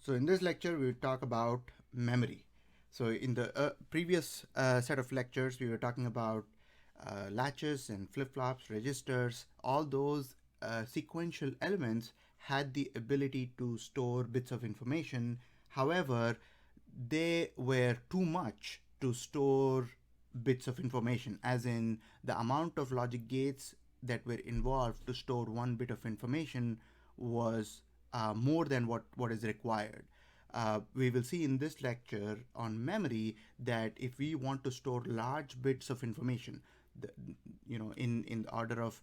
So in this lecture, we will talk about memory. So in the previous set of lectures, we were talking about latches and flip-flops, registers. All those sequential elements had the ability to store bits of information. However, they were too much to store bits of information, as in the amount of logic gates that were involved to store one bit of information was more than what is required. We will see in this lecture on memory that if we want to store large bits of information, the, in the order of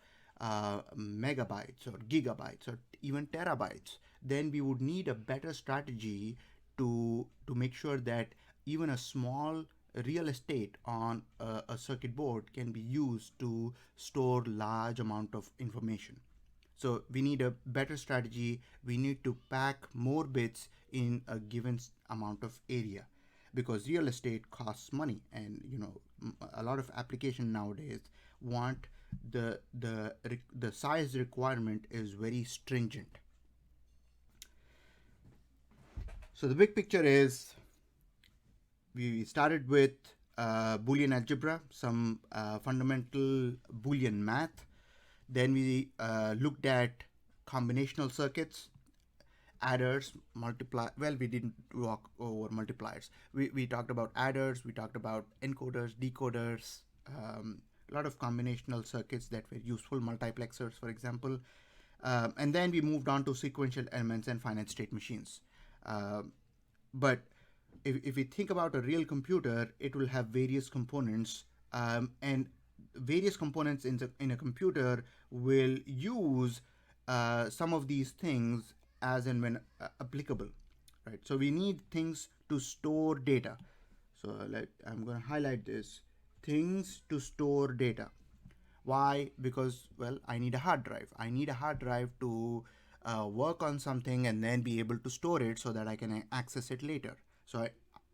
megabytes or gigabytes or even terabytes, then we would need a better strategy to make sure that even a small real estate on a circuit board can be used to store large amount of information. So we need a better strategy. We need to pack more bits in a given amount of area, because real estate costs money, and a lot of application nowadays want the size requirement is very stringent. So the big picture is we started with Boolean algebra, some fundamental Boolean math. Then we looked at combinational circuits, adders, multiply. Well, we didn't walk over multipliers. We talked about adders, we talked about encoders, decoders, a lot of combinational circuits that were useful, multiplexers, for example. And then we moved on to sequential elements and finite state machines. But if we think about a real computer, it will have various components, and various components in a computer will use some of these things as and when applicable, right? So we need things to store data. So I'm going to highlight this: things to store data. Why? Because, well, I need a hard drive. I need a hard drive to work on something and then be able to store it so that I can access it later. So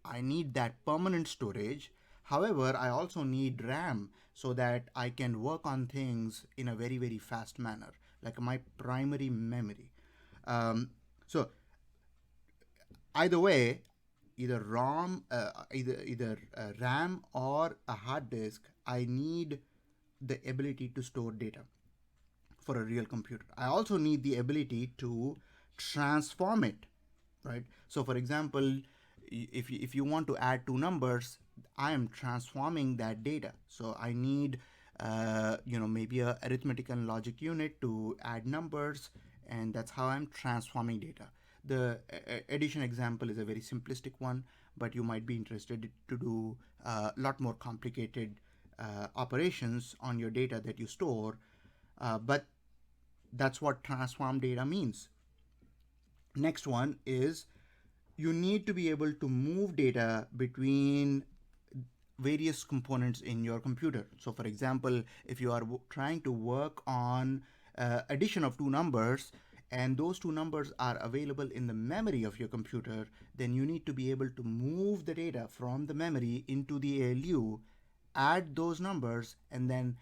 I need that permanent storage. However, I also need RAM so that I can work on things in a very, very fast manner, like my primary memory. So either way, either RAM or a hard disk, I need the ability to store data for a real computer. I also need the ability to transform it, right? So for example, if you want to add two numbers, I am transforming that data. So I need maybe a arithmetic and logic unit to add numbers, and that's how I'm transforming data. The addition example is a very simplistic one, but you might be interested to do a lot more complicated operations on your data that you store. But that's what transform data means. Next one is you need to be able to move data between various components in your computer. So for example, if you are trying to work on addition of two numbers, and those two numbers are available in the memory of your computer, then you need to be able to move the data from the memory into the ALU, add those numbers, and then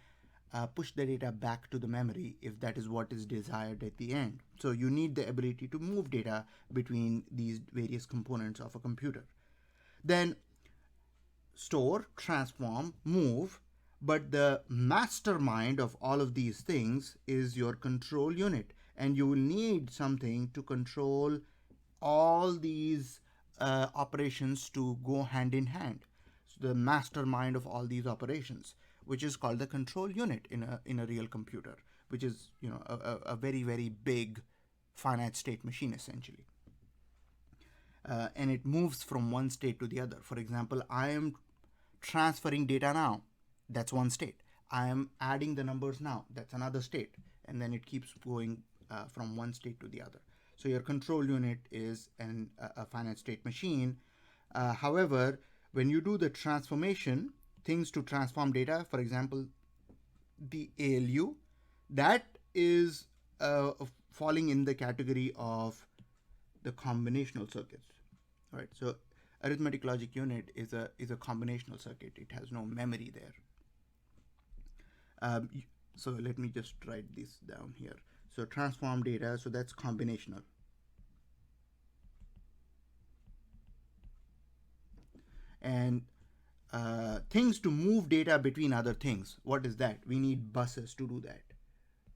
push the data back to the memory if that is what is desired at the end. So you need the ability to move data between these various components of a computer. Then store, transform, move, but the mastermind of all of these things is your control unit, and you will need something to control all these operations to go hand in hand. So the mastermind of all these operations, which is called the control unit in a real computer, which is a very, very big finite state machine essentially. And it moves from one state to the other. For example, I am transferring data now, that's one state. I am adding the numbers now, that's another state. And then it keeps going from one state to the other. So your control unit is a finite state machine. However, when you do the transformation, things to transform data, for example, the ALU, that is falling in the category of the combinational circuits, right? So arithmetic logic unit is a combinational circuit. It has no memory there. So let me just write this down here. So transform data, so that's combinational. And things to move data between other things. What is that? We need buses to do that.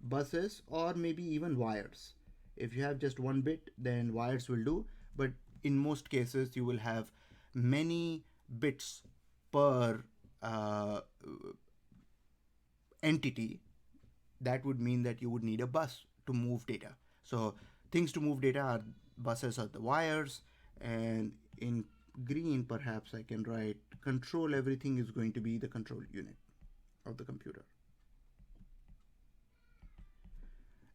Buses or maybe even wires. If you have just one bit, then wires will do. But in most cases, you will have many bits per entity. That would mean that you would need a bus to move data. So things to move data are buses or the wires. And in green, perhaps I can write control everything is going to be the control unit of the computer.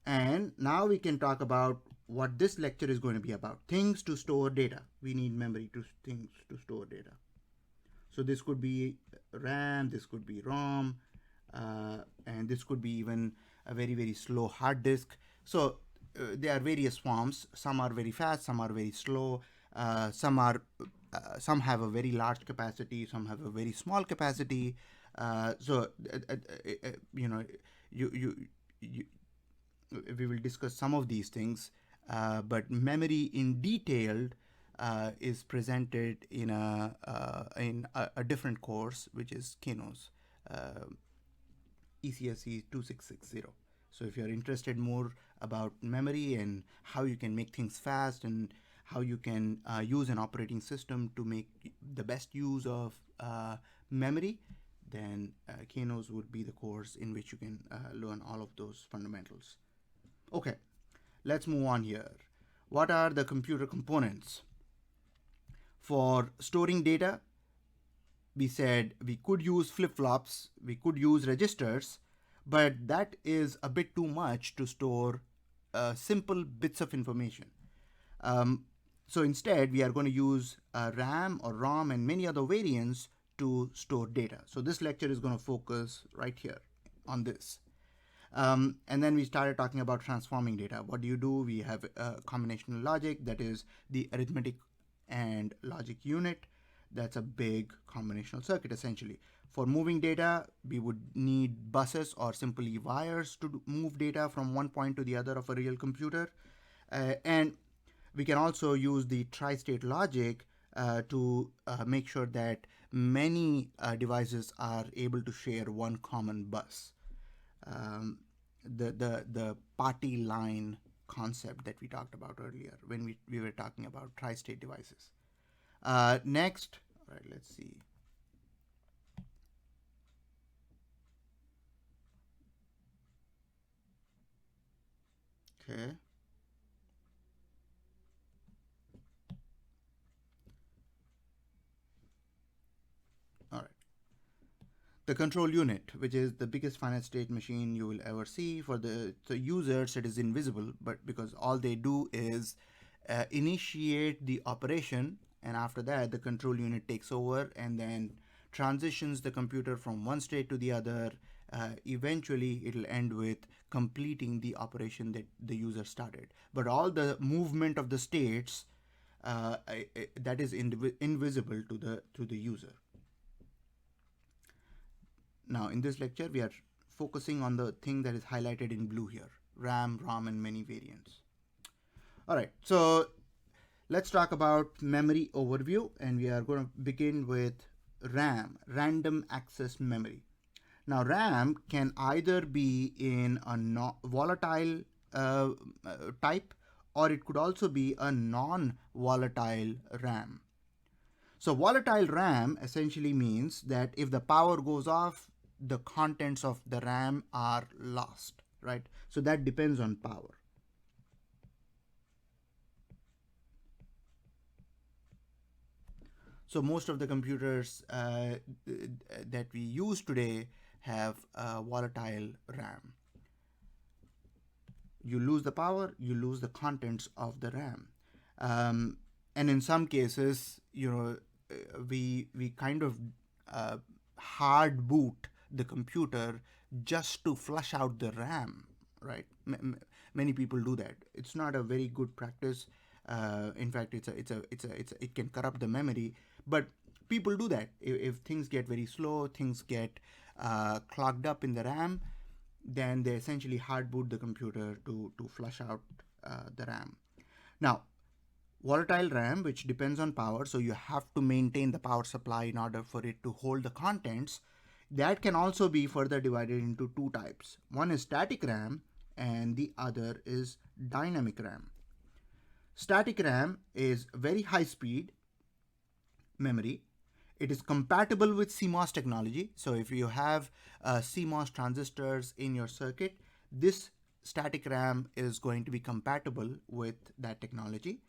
And now we can talk about what this lecture is going to be about. Things to store data. We need memory to things to store data. So this could be RAM, this could be ROM, and this could be even a very, very slow hard disk. So there are various forms. Some are very fast, some are very slow. Some have a very large capacity, some have a very small capacity. You know, we will discuss some of these things, but memory in detailed is presented in a different course, which is Keno's ECSE 2660. So if you're interested more about memory and how you can make things fast and how you can use an operating system to make the best use of memory, then Keno's would be the course in which you can learn all of those fundamentals. Okay, let's move on here. What are the computer components? For storing data, we said we could use flip-flops, we could use registers, but that is a bit too much to store simple bits of information. So instead, we are going to use RAM or ROM and many other variants to store data. So this lecture is going to focus right here on this. And then we started talking about transforming data. What do you do? We have combinational logic, that is the arithmetic and logic unit. That's a big combinational circuit essentially. For moving data, we would need buses or simply wires to move data from one point to the other of a real computer. And we can also use the tri-state logic to make sure that many devices are able to share one common bus. The party line concept that we talked about earlier when we were talking about tri-state devices. Next, all right, let's see. Okay. All right. The control unit, which is the biggest finite state machine you will ever see. For the users, it is invisible, but because all they do is initiate the operation, and after that, the control unit takes over and then transitions the computer from one state to the other. Eventually, it'll end with completing the operation that the user started. But all the movement of the states that is invisible to the user. Now, in this lecture, we are focusing on the thing that is highlighted in blue here: RAM, ROM, and many variants. All right, so let's talk about memory overview, and we are going to begin with RAM, random access memory. Now, RAM can either be in a volatile type, or it could also be a non-volatile RAM. So volatile RAM essentially means that if the power goes off, the contents of the RAM are lost, right? So that depends on power. So most of the computers that we use today have volatile RAM. You lose the power, you lose the contents of the RAM. And in some cases, we kind of hard boot the computer just to flush out the RAM, right? Many people do that. It's not a very good practice. In fact, it can corrupt the memory. But people do that. If things get very slow, things get clogged up in the RAM, then they essentially hard boot the computer to flush out the RAM. Now, Volatile RAM, which depends on power, so you have to maintain the power supply in order for it to hold the contents. That can also be further divided into two types. One is static RAM and the other is dynamic RAM. Static RAM is very high speed memory. It is compatible with CMOS technology. So if you have CMOS transistors in your circuit, this static RAM is going to be compatible with that technology.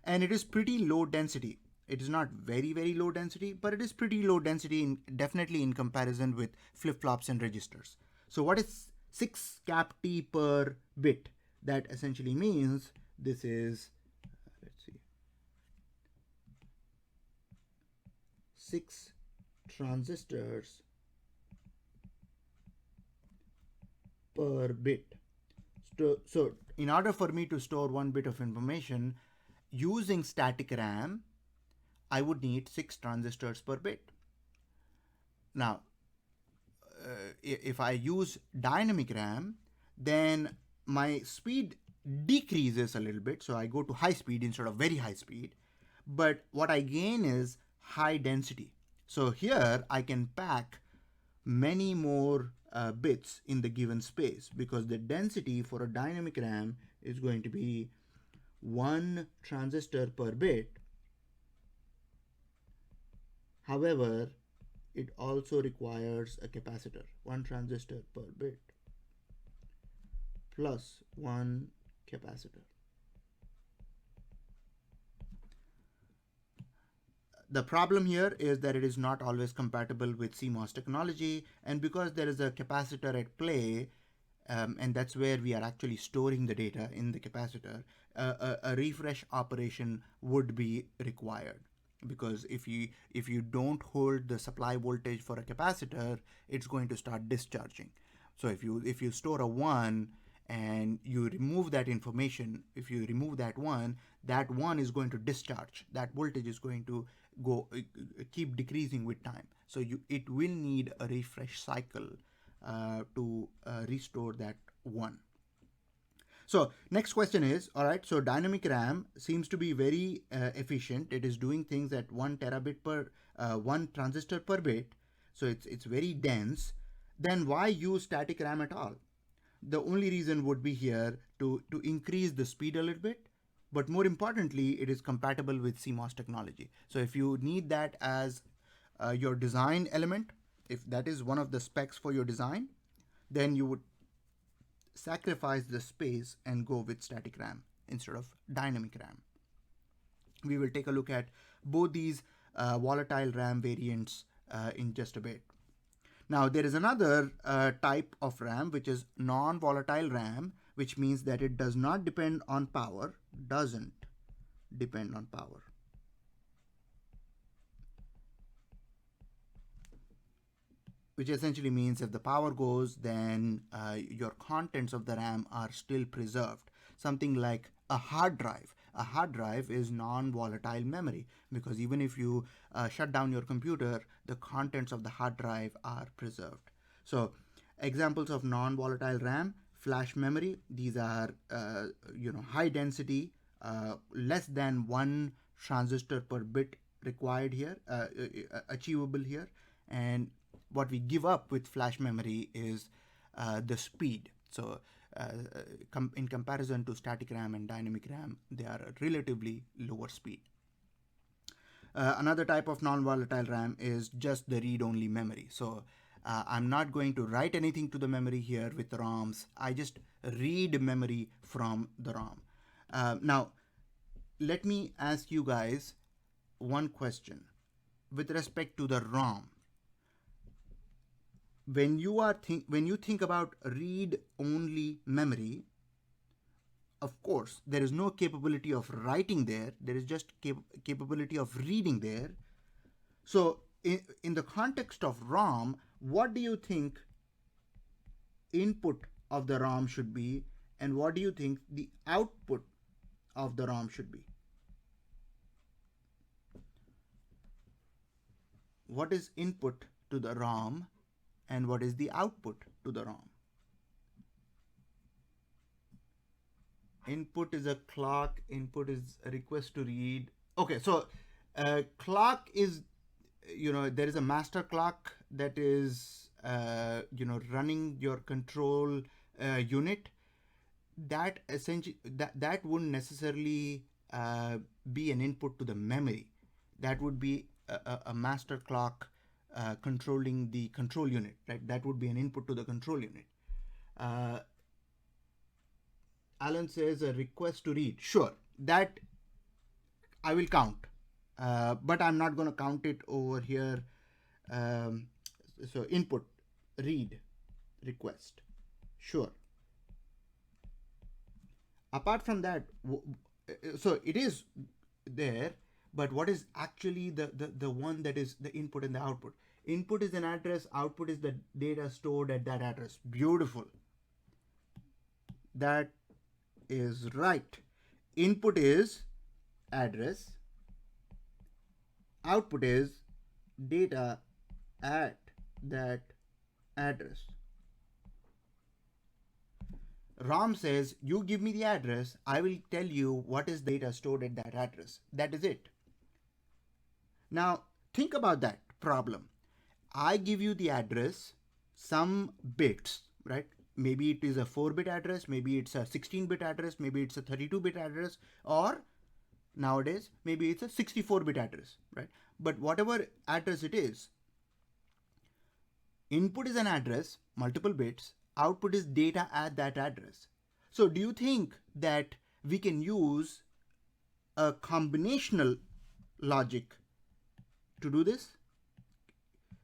And it is pretty low density. It is not very, very low density, but it is pretty low density, definitely in comparison with flip-flops and registers. So what is 6 cap T per bit? That essentially means this is, let's see, 6 transistors per bit. So in order for me to store 1 bit of information using static RAM, I would need 6 transistors per bit. Now, if I use dynamic RAM, then my speed decreases a little bit. So I go to high speed instead of very high speed. But what I gain is high density. So here I can pack many more bits in the given space, because the density for a dynamic RAM is going to be 1 transistor per bit. However, it also requires a capacitor, 1 transistor per bit plus 1 capacitor. The problem here is that it is not always compatible with CMOS technology, and because there is a capacitor at play, and that's where we are actually storing the data in the capacitor, a refresh operation would be required. Because if you don't hold the supply voltage for a capacitor, it's going to start discharging. So if you store a 1 and you remove that information, if you remove that 1 is going to discharge. That voltage is going to go keep decreasing with time. So it will need a refresh cycle to restore that 1. So next question is, all right, so dynamic RAM seems to be very efficient. It is doing things at 1 terabit per 1 transistor per bit. So it's very dense. Then why use static RAM at all? The only reason would be here to increase the speed a little bit. But more importantly, it is compatible with CMOS technology. So if you need that as your design element, if that is one of the specs for your design, then you would sacrifice the space and go with static RAM instead of dynamic RAM. We will take a look at both these volatile RAM variants in just a bit. Now, there is another type of RAM, which is non-volatile RAM, which means that it does not depend on power, doesn't depend on power. Which essentially means if the power goes, then your contents of the RAM are still preserved. Something like a hard drive. A hard drive is non-volatile memory, because even if you shut down your computer, the contents of the hard drive are preserved. So examples of non-volatile RAM: flash memory. These are high density, less than 1 transistor per bit required here, achievable here. And what we give up with flash memory is the speed. So in comparison to static RAM and dynamic RAM, they are a relatively lower speed. Another type of non-volatile RAM is just the read-only memory. So I'm not going to write anything to the memory here with ROMs. I just read memory from the ROM. Now, let me ask you guys one question with respect to the ROM. When you think about read-only memory, of course, there is no capability of writing there. There is just capability of reading there. So in the context of ROM, what do you think input of the ROM should be, and what do you think the output of the ROM should be? What is input to the ROM and what is the output to the ROM? input is a clock, input is a request to read. Okay, so clock is, there is a master clock that is, running your control unit. That essentially, that wouldn't necessarily be an input to the memory. That would be a master clock controlling the control unit, right? That would be an input to the control unit. Alan says a request to read. Sure, that I will count, but I'm not going to count it over here. So input, read, request. Sure. Apart from that, so it is there, but what is actually the one that is the input and the output? Input is an address, output is the data stored at that address. Beautiful. That is right. Input is address, output is data at that address. Rom says, you give me the address, I will tell you what is the data stored at that address. That is it. Now, think about that problem. I give you the address, some bits, right? Maybe it is a 4-bit address, maybe it's a 16-bit address, maybe it's a 32-bit address, or nowadays, maybe it's a 64-bit address, right? But whatever address it is, input is an address, multiple bits, output is data at that address. So do you think that we can use a combinational logic to do this?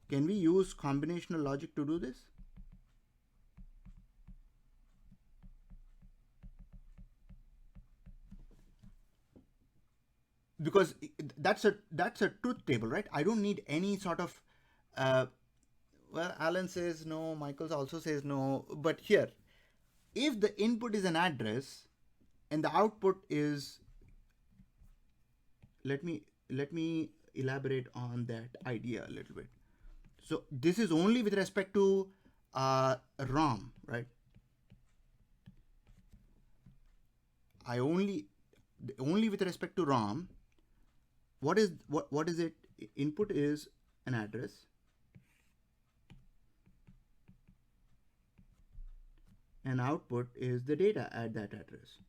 Can we use combinational logic to do this? Because that's a truth table, right? I don't need any sort of well, Alan says no, Michael also says no, but here, if the input is an address and the output is, let me elaborate on that idea a little bit. So this is only with respect to ROM, right? Only with respect to ROM. What is it? Input is an address, and output is the data at that address.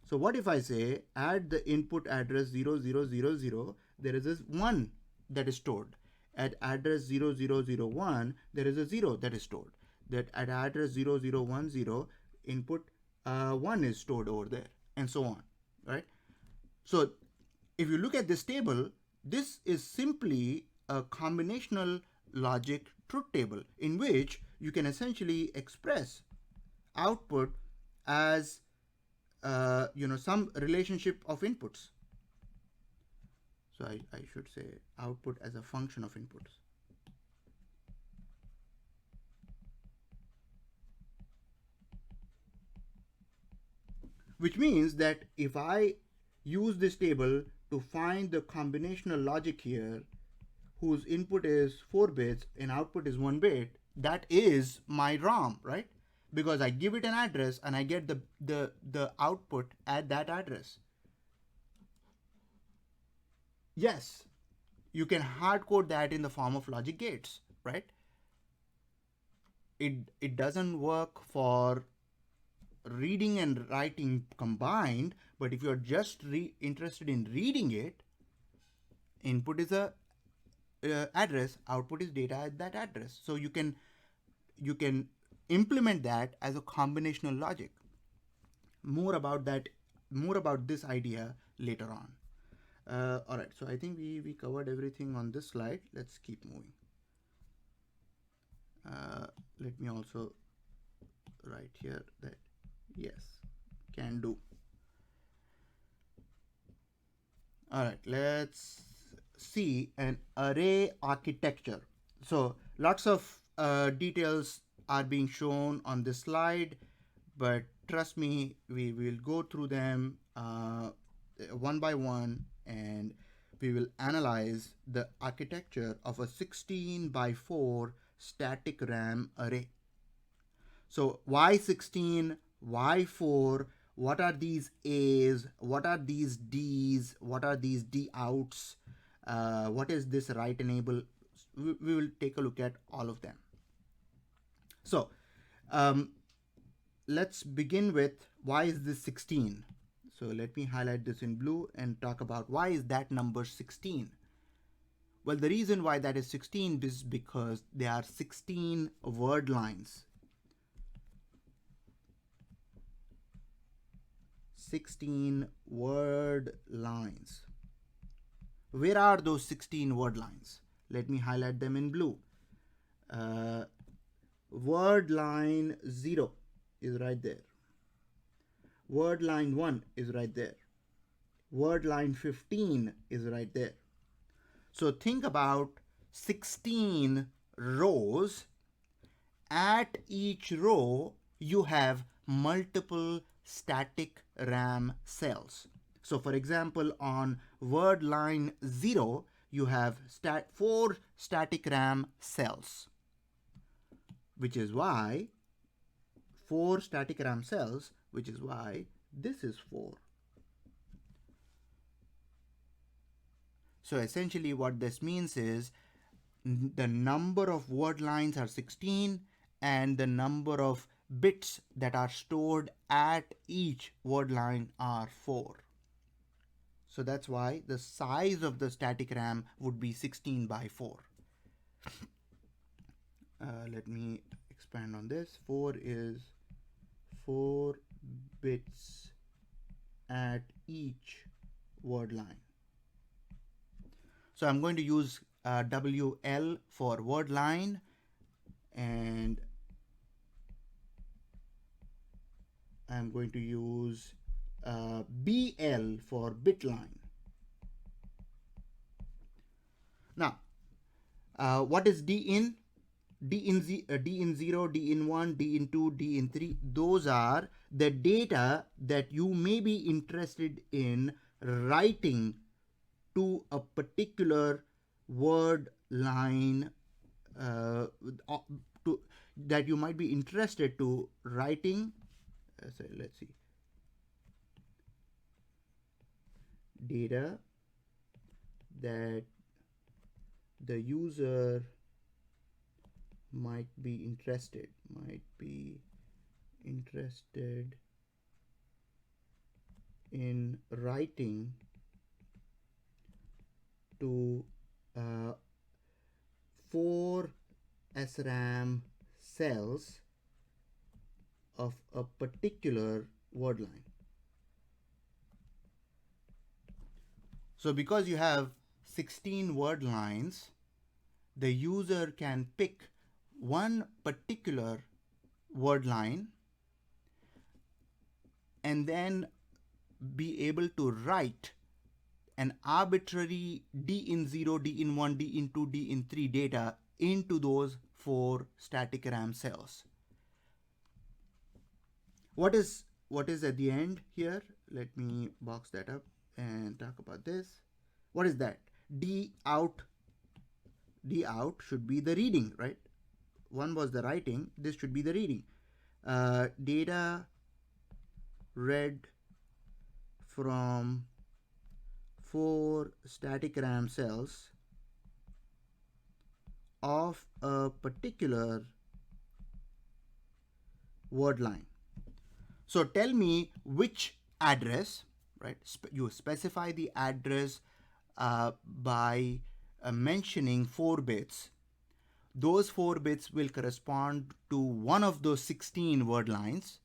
So what if I say at the input address 0000, there is this 1 that is stored. At address 0001, there is a 0 that is stored. That at address 0010, input 1 is stored over there, and so on, right? So if you look at this table, this is simply a combinational logic truth table in which you can essentially express output as some relationship of inputs. So I should say output as a function of inputs. Which means that if I use this table to find the combinational logic here, whose input is 4 bits and output is 1 bit, that is my ROM, right? Because I give it an address and I get the output at that address. Yes, you can hard code that in the form of logic gates, right? It doesn't work for reading and writing combined, but if you're just interested in reading it, input is a address, output is data at that address. So you can implement that as a combinational logic. More about this idea later on. All right, so I think we covered everything on this slide. Let's keep moving. Let me also write here that yes, can do. All right, let's see an array architecture. So lots of details are being shown on this slide, but trust me, we will go through them one by one, and we will analyze the architecture of a 16 by 4 static RAM array. So why 16, why 4, what are these A's, what are these D's, what are these D outs, what is this write enable. We will take a look at all of them. So let's begin with why is this 16. So let me highlight this in blue and talk about why is that number 16. Well, the reason why that is 16 is because there are 16 word lines. 16 word lines. Where are those 16 word lines? Let me highlight them in blue. Word line 0 is right there. Word line 1 is right there. Word line 15 is right there. So think about 16 rows. At each row, you have multiple static RAM cells. So for example, on word line 0, you have 4 static RAM cells, which is why 4 static RAM cells, which is why this is 4. So essentially what this means is the number of word lines are 16 and the number of bits that are stored at each word line are 4. So that's why the size of the static RAM would be 16 by 4. Let me expand on this. 4 is 4 bits at each word line. So I'm going to use WL for word line and I'm going to use BL for bit line. Now, what is D in? D in 0, D in 1, D in 2, D in 3. Those are the data that you may be interested in writing to a particular word line that you might be interested to writing. So let's see. Data that the user might be interested in writing to 4 SRAM cells of a particular word line. So because you have 16 word lines, the user can pick one particular word line and then be able to write an arbitrary D in 0, D in 1, D in 2, D in 3 data into those 4 static RAM cells. What is at the end here? Let me box that up and talk about this. What is that? D out should be the reading, right? One was the writing, this should be the reading. Data read from 4 static RAM cells of a particular word line. So tell me which address, right? You specify the address by mentioning 4 bits. Those 4 bits will correspond to one of those 16 word lines,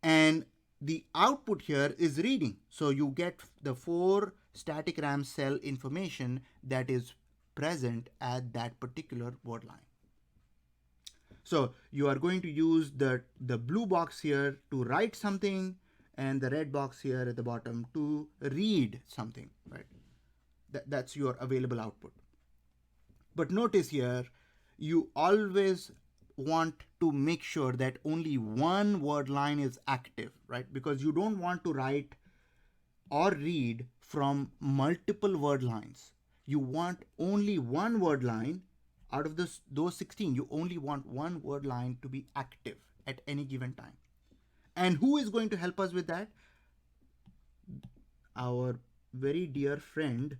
and the output here is reading. So you get the 4 static RAM cell information that is present at that particular word line. So you are going to use the blue box here to write something and the red box here at the bottom to read something, right? That's your available output. But notice here, you always want to make sure that only one word line is active, right? Because you don't want to write or read from multiple word lines. You want only one word line out of those 16. You only want one word line to be active at any given time. And who is going to help us with that? Our very dear friend,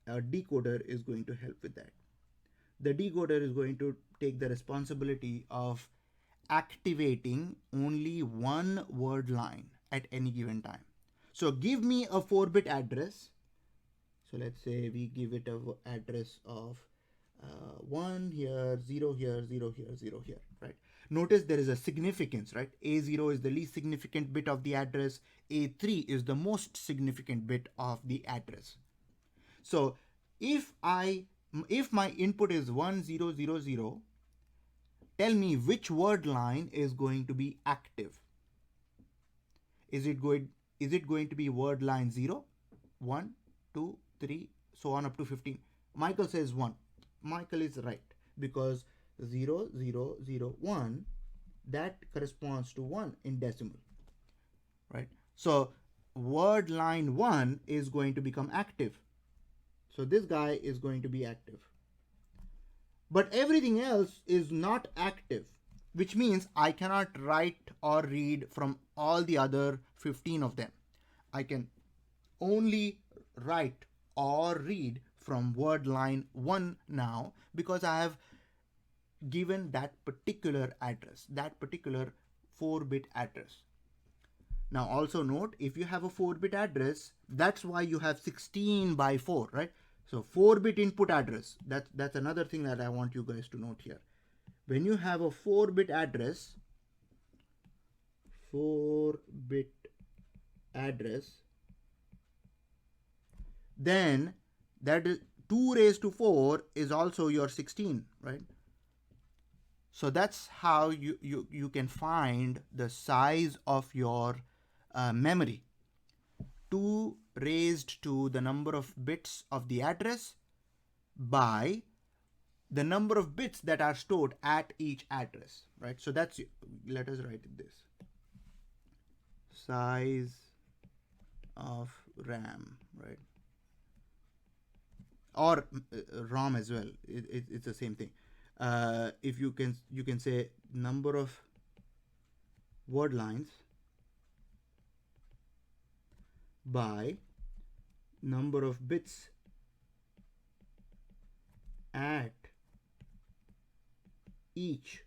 a decoder, is going to help with that. The decoder is going to take the responsibility of activating only one word line at any given time. So give me a 4-bit address. So let's say we give it a address of 1 here, 0 here, 0 here, 0 here, right? Notice there is a significance, right? A0 is the least significant bit of the address. A3 is the most significant bit of the address. So if my input is 1000, tell me which word line is going to be active. Is it going to be word line 0, 1, 2, 3, so on up to 15? Michael says 1. Michael is right, because 0, 0, 0, 1, that corresponds to 1 in decimal, right? So word line 1 is going to become active. So this guy is going to be active. But everything else is not active, which means I cannot write or read from all the other 15 of them. I can only write or read from word line 1 now, because I have given that particular address, that particular 4-bit address. Now also note, if you have a 4-bit address, that's why you have 16 by 4, right? So 4-bit input address, that's another thing that I want you guys to note here. When you have a 4-bit address, then that is 2 raised to 4 is also your 16, right? So that's how you can find the size of your memory. 2 raised to the number of bits of the address by the number of bits that are stored at each address, right? So that's, let us write this. Size of RAM, right? Or ROM as well. It's the same thing. If you can say number of word lines by number of bits at each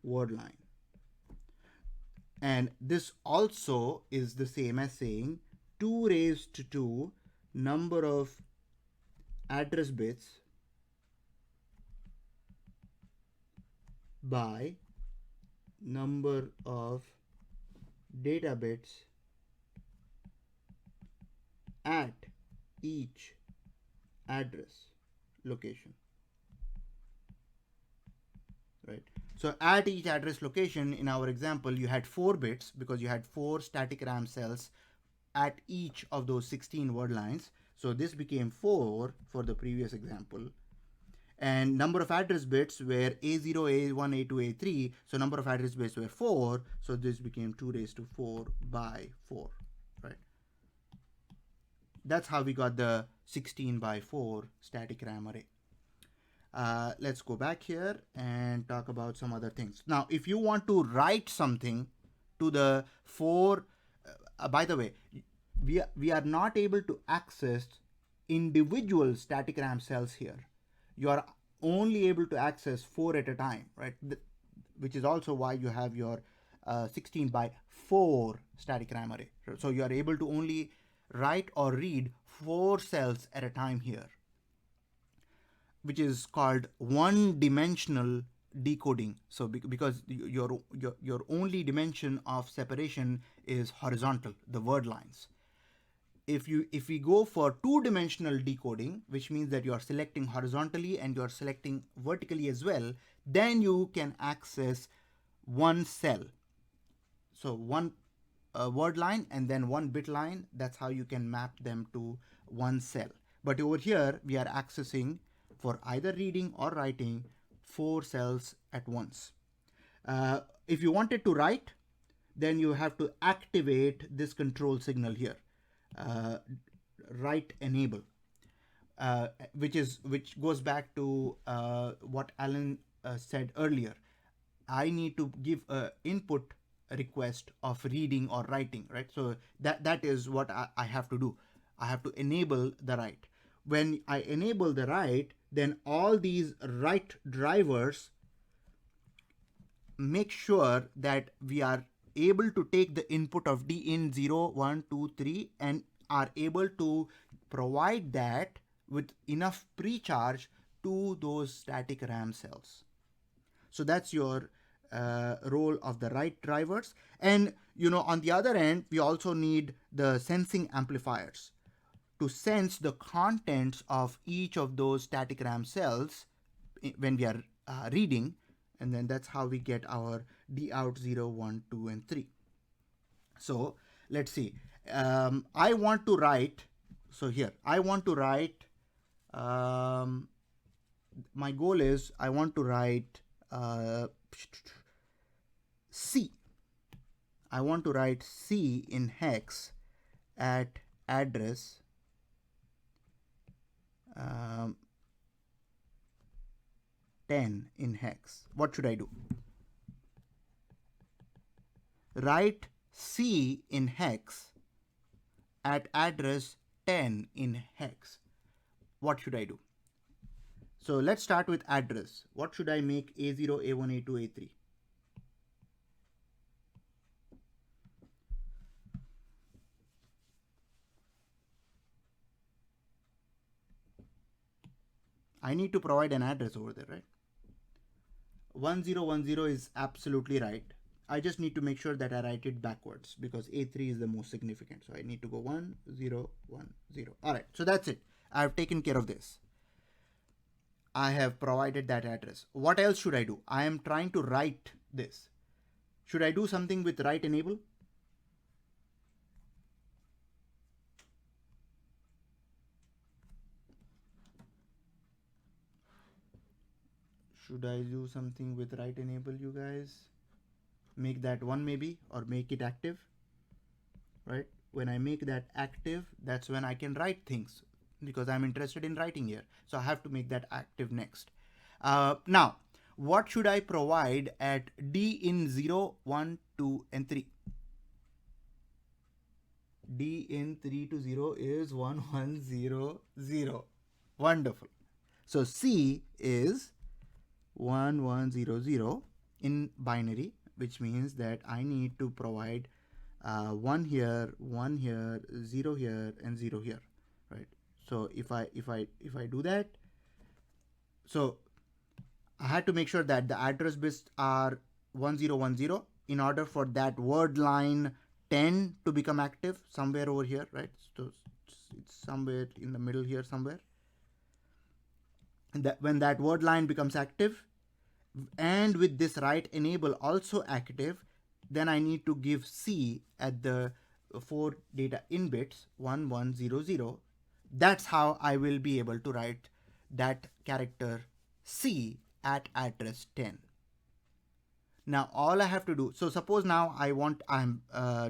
word line. And this also is the same as saying 2 raised to number of address bits by number of data bits at each address location, right? So at each address location, in our example, you had 4 bits because you had 4 static RAM cells at each of those 16 word lines. So this became 4 for the previous example. And number of address bits were A0, A1, A2, A3. So number of address bits were 4. So this became 2 raised to 4 by 4, right? That's how we got the 16 by 4 static RAM array. Let's go back here and talk about some other things. Now, if you want to write something to the 4, by the way, we are not able to access individual static RAM cells here. You are only able to access 4 at a time, right? Which is also why you have your 16 by 4 static RAM array. So you are able to only write or read 4 cells at a time here, which is called one-dimensional decoding. So because your only dimension of separation is horizontal, the word lines. If we go for 2-dimensional decoding, which means that you are selecting horizontally and you are selecting vertically as well, then you can access one cell. So one word line and then 1 bit line. That's how you can map them to one cell. But over here, we are accessing, for either reading or writing, 4 cells at once. If you wanted to write, then you have to activate this control signal here. Write enable, which goes back to what Alan said earlier. I need to give input request of reading or writing, right? So that is what I have to do. I have to enable the write. When I enable the write, then all these write drivers make sure that we are able to take the input of D in 0, 1, 2, 3 and are able to provide that with enough pre-charge to those static RAM cells. So that's your role of the write drivers. And on the other end, we also need the sensing amplifiers to sense the contents of each of those static RAM cells when we are reading, and then that's how we get our D out 0, 1, 2, and 3. So let's see. I want to write. So here I want to write. My goal is I want to write C. I want to write C in hex at address 10 in hex. What should I do? Write C in hex at address 10 in hex. What should I do? So let's start with address. What should I make A0, A1, A2, A3? I need to provide an address over there, right? 1010 is absolutely right. I just need to make sure that I write it backwards because A3 is the most significant. So I need to go 1010. All right, so that's it. I've taken care of this. I have provided that address. What else should I do? I am trying to write this. Should I do something with write enable? Should I do something with write enable, you guys? Make that 1 maybe, or make it active, right? When I make that active, that's when I can write things because I'm interested in writing here. So I have to make that active next. Now, what should I provide at D in 0, 1, 2, and 3? D in 3 to 0 is 1, 1, 0, 0. Wonderful. So C is 1, 1, 0, 0 in binary, which means that I need to provide 1 here, 0 here, and 0 here, right? So if I do that, so I had to make sure that the address bits are 1010 in order for that word line 10 to become active somewhere over here, right? So it's somewhere in the middle here somewhere. And that when that word line becomes active, and with this write enable also active, then I need to give C at the 4 data in bits 1100. That's how I will be able to write that character C at address 10. Now all I have to do, so suppose now I'm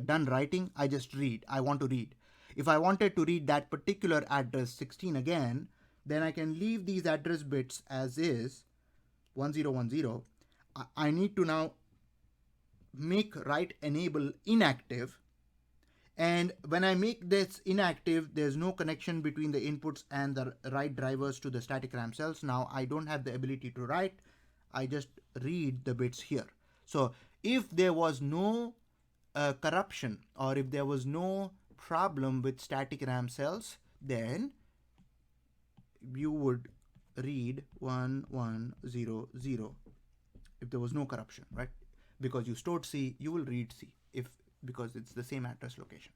done writing, I just read. I want to read. If I wanted to read that particular address 16 again, then I can leave these address bits as is 1010. I need to now make write enable inactive, and when I make this inactive, there's no connection between the inputs and the write drivers to the static RAM cells. Now I don't have the ability to write, I just read the bits here. So if there was no corruption, or if there was no problem with static RAM cells, then you would read 1100 if there was no corruption, right? Because you stored C, you will read C because it's the same address location.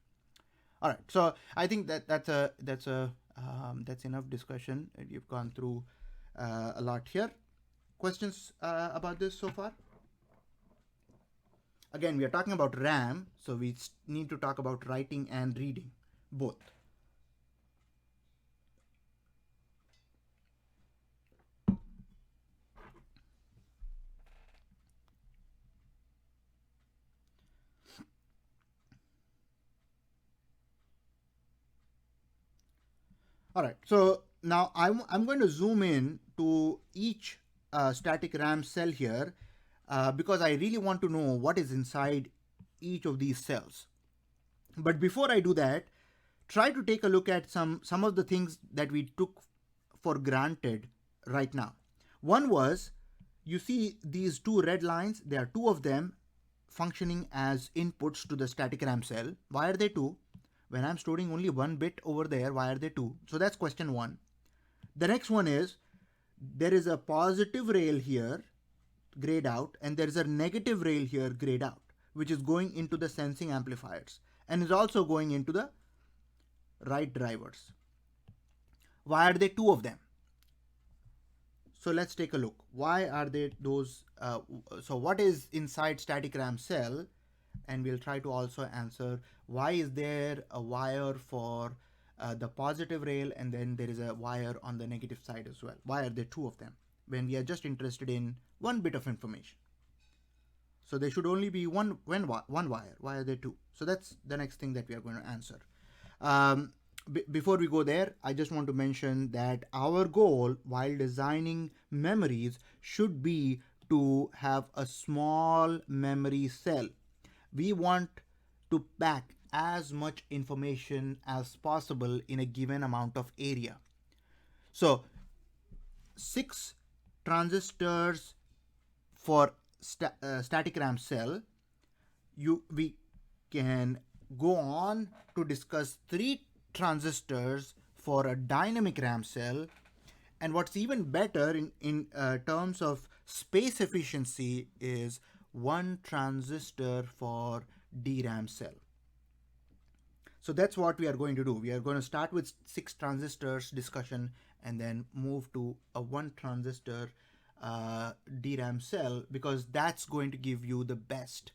All right, so I think that's enough discussion. You've gone through a lot here. Questions about this so far? Again, we are talking about RAM, so we need to talk about writing and reading both. All right, so now I'm going to zoom in to each static RAM cell here because I really want to know what is inside each of these cells. But before I do that, try to take a look at some of the things that we took for granted right now. One was, you see these two red lines, there are two of them functioning as inputs to the static RAM cell. Why are they two? When I'm storing only one bit over there, why are they two? So that's question one. The next one is, there is a positive rail here, grayed out, and there is a negative rail here, grayed out, which is going into the sensing amplifiers and is also going into the right drivers. Why are there two of them? So let's take a look. Why are there those? So what is inside static RAM cell? And we'll try to also answer, why is there a wire for the positive rail and then there is a wire on the negative side as well? Why are there two of them when we are just interested in one bit of information? So there should only be one wire. Why are there two? So that's the next thing that we are going to answer. Before we go there, I just want to mention that our goal while designing memories should be to have a small memory cell. We want to pack as much information as possible in a given amount of area. So 6 transistors for static RAM cell. We can go on to discuss 3 transistors for a dynamic RAM cell. And what's even better in terms of space efficiency is 1 transistor for DRAM cell. So that's what we are going to do. We are going to start with 6 transistors discussion and then move to a 1 transistor DRAM cell, because that's going to give you the best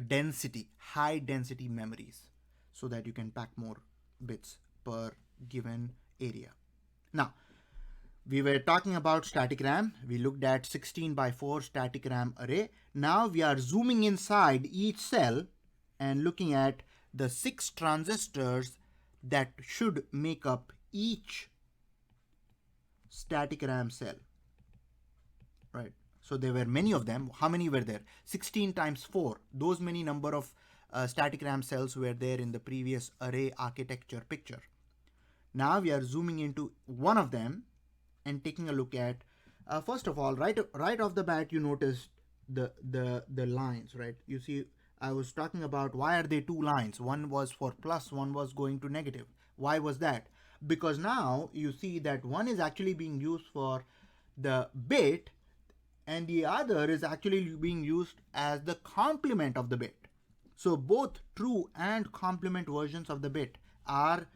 density, high density memories, so that you can pack more bits per given area. Now, we were talking about static RAM. We looked at 16 by 4 static RAM array. Now we are zooming inside each cell and looking at the 6 transistors that should make up each static RAM cell. Right. So there were many of them. How many were there? 16 times 4. Those many number of static RAM cells were there in the previous array architecture picture. Now we are zooming into one of them and taking a look at, first of all, right off the bat, you notice the lines, right? You see, I was talking about why are there 2 lines? One was for plus, one was going to negative. Why was that? Because now you see that one is actually being used for the bit and the other is actually being used as the complement of the bit. So both true and complement versions of the bit are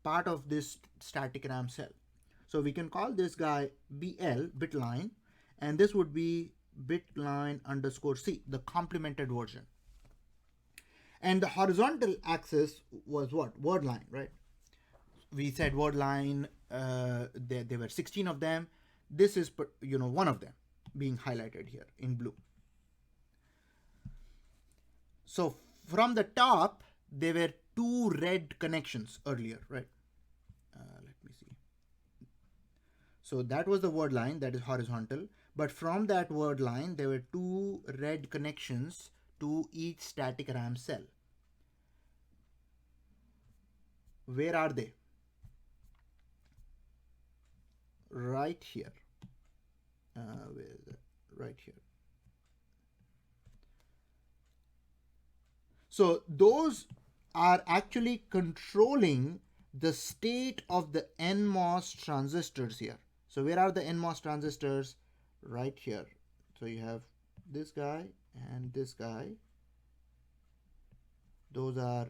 part of this static RAM cell. So we can call this guy BL, bit line, and this would be bit line underscore C, the complemented version. And the horizontal axis was what? Word line, right? We said word line, there were 16 of them. This is, one of them being highlighted here in blue. So from the top, there were 2 red connections earlier, right? Let me see. So that was the word line, that is horizontal. But from that word line, there were 2 red connections to each static RAM cell. Where are they? Right here. Where is it? Right here. So those are actually controlling the state of the NMOS transistors here. So where are the NMOS transistors? Right here. So you have this guy and this guy. Those are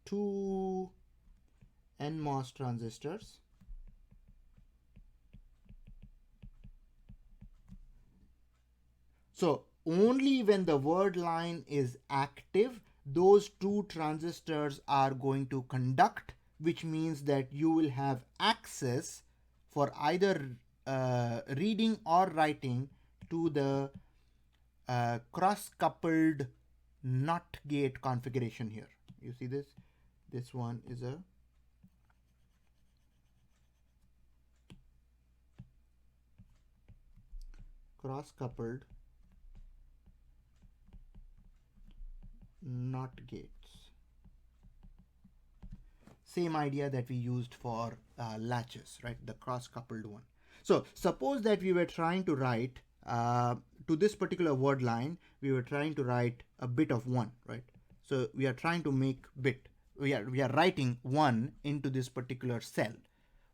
2 NMOS transistors. So only when the word line is active, those 2 transistors are going to conduct, which means that you will have access for either reading or writing to the cross-coupled NOT gate configuration here. You see this? This one is a cross-coupled not gates. Same idea that we used for latches, right? The cross-coupled one. So suppose that we were trying to write to this particular word line, we were trying to write a bit of 1, right? So we are trying to make bit. We are writing 1 into this particular cell.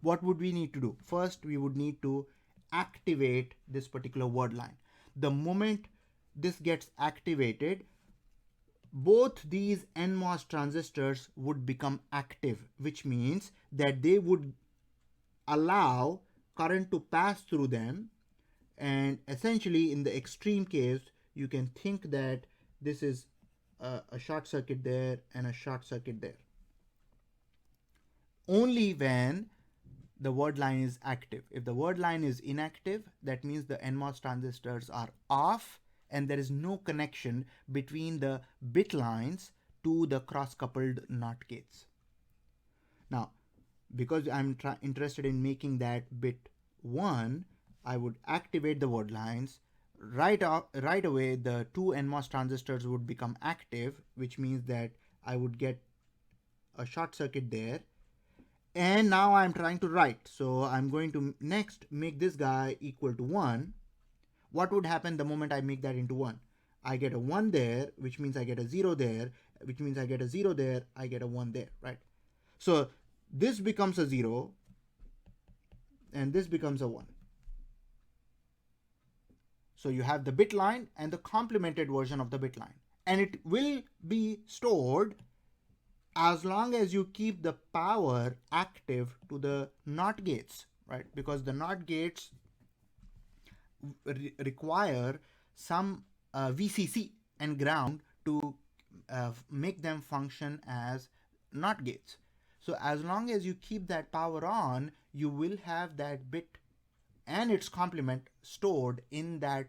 What would we need to do? First, we would need to activate this particular word line. The moment this gets activated, both these NMOS transistors would become active, which means that they would allow current to pass through them. And essentially, in the extreme case, you can think that this is a short circuit there and a short circuit there. Only when the word line is active. If the word line is inactive, that means the NMOS transistors are off and there is no connection between the bit lines to the cross-coupled NOT gates. Now, because I'm interested in making that bit 1, I would activate the word lines. Right away, the two NMOS transistors would become active, which means that I would get a short circuit there. And now I'm trying to write. So I'm going to next make this guy equal to 1. What would happen the moment I make that into 1? I get a 1 there, which means I get a 0 there, which means I get a 0 there, I get a 1 there, right? So this becomes a 0 and this becomes a 1. So you have the bit line and the complemented version of the bit line. And it will be stored as long as you keep the power active to the NOT gates, right? Because the NOT gates require some VCC and ground to make them function as NOT gates. So as long as you keep that power on, you will have that bit and its complement stored in that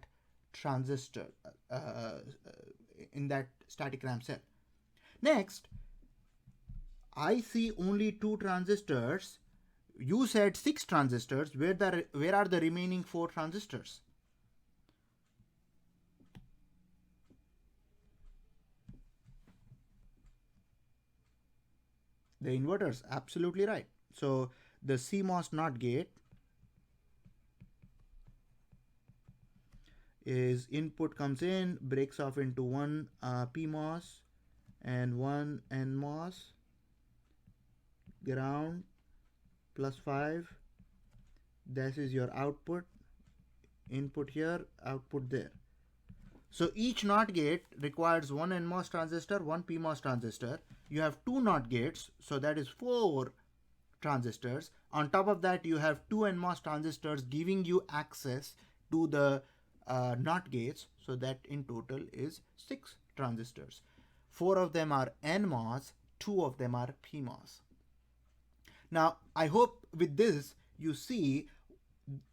transistor, in that static RAM cell. Next, I see only 2 transistors. You said 6 transistors. Where are the remaining 4 transistors? The inverters, absolutely right. So the CMOS NOT gate is input comes in, breaks off into one PMOS and one NMOS, ground +5. This is your output, input here, output there. So each NOT gate requires one NMOS transistor, one PMOS transistor. You have 2 NOT gates, so that is 4 transistors. On top of that, you have 2 NMOS transistors giving you access to the NOT gates, so that in total is 6 transistors. 4 of them are NMOS, 2 of them are PMOS. Now, I hope with this you see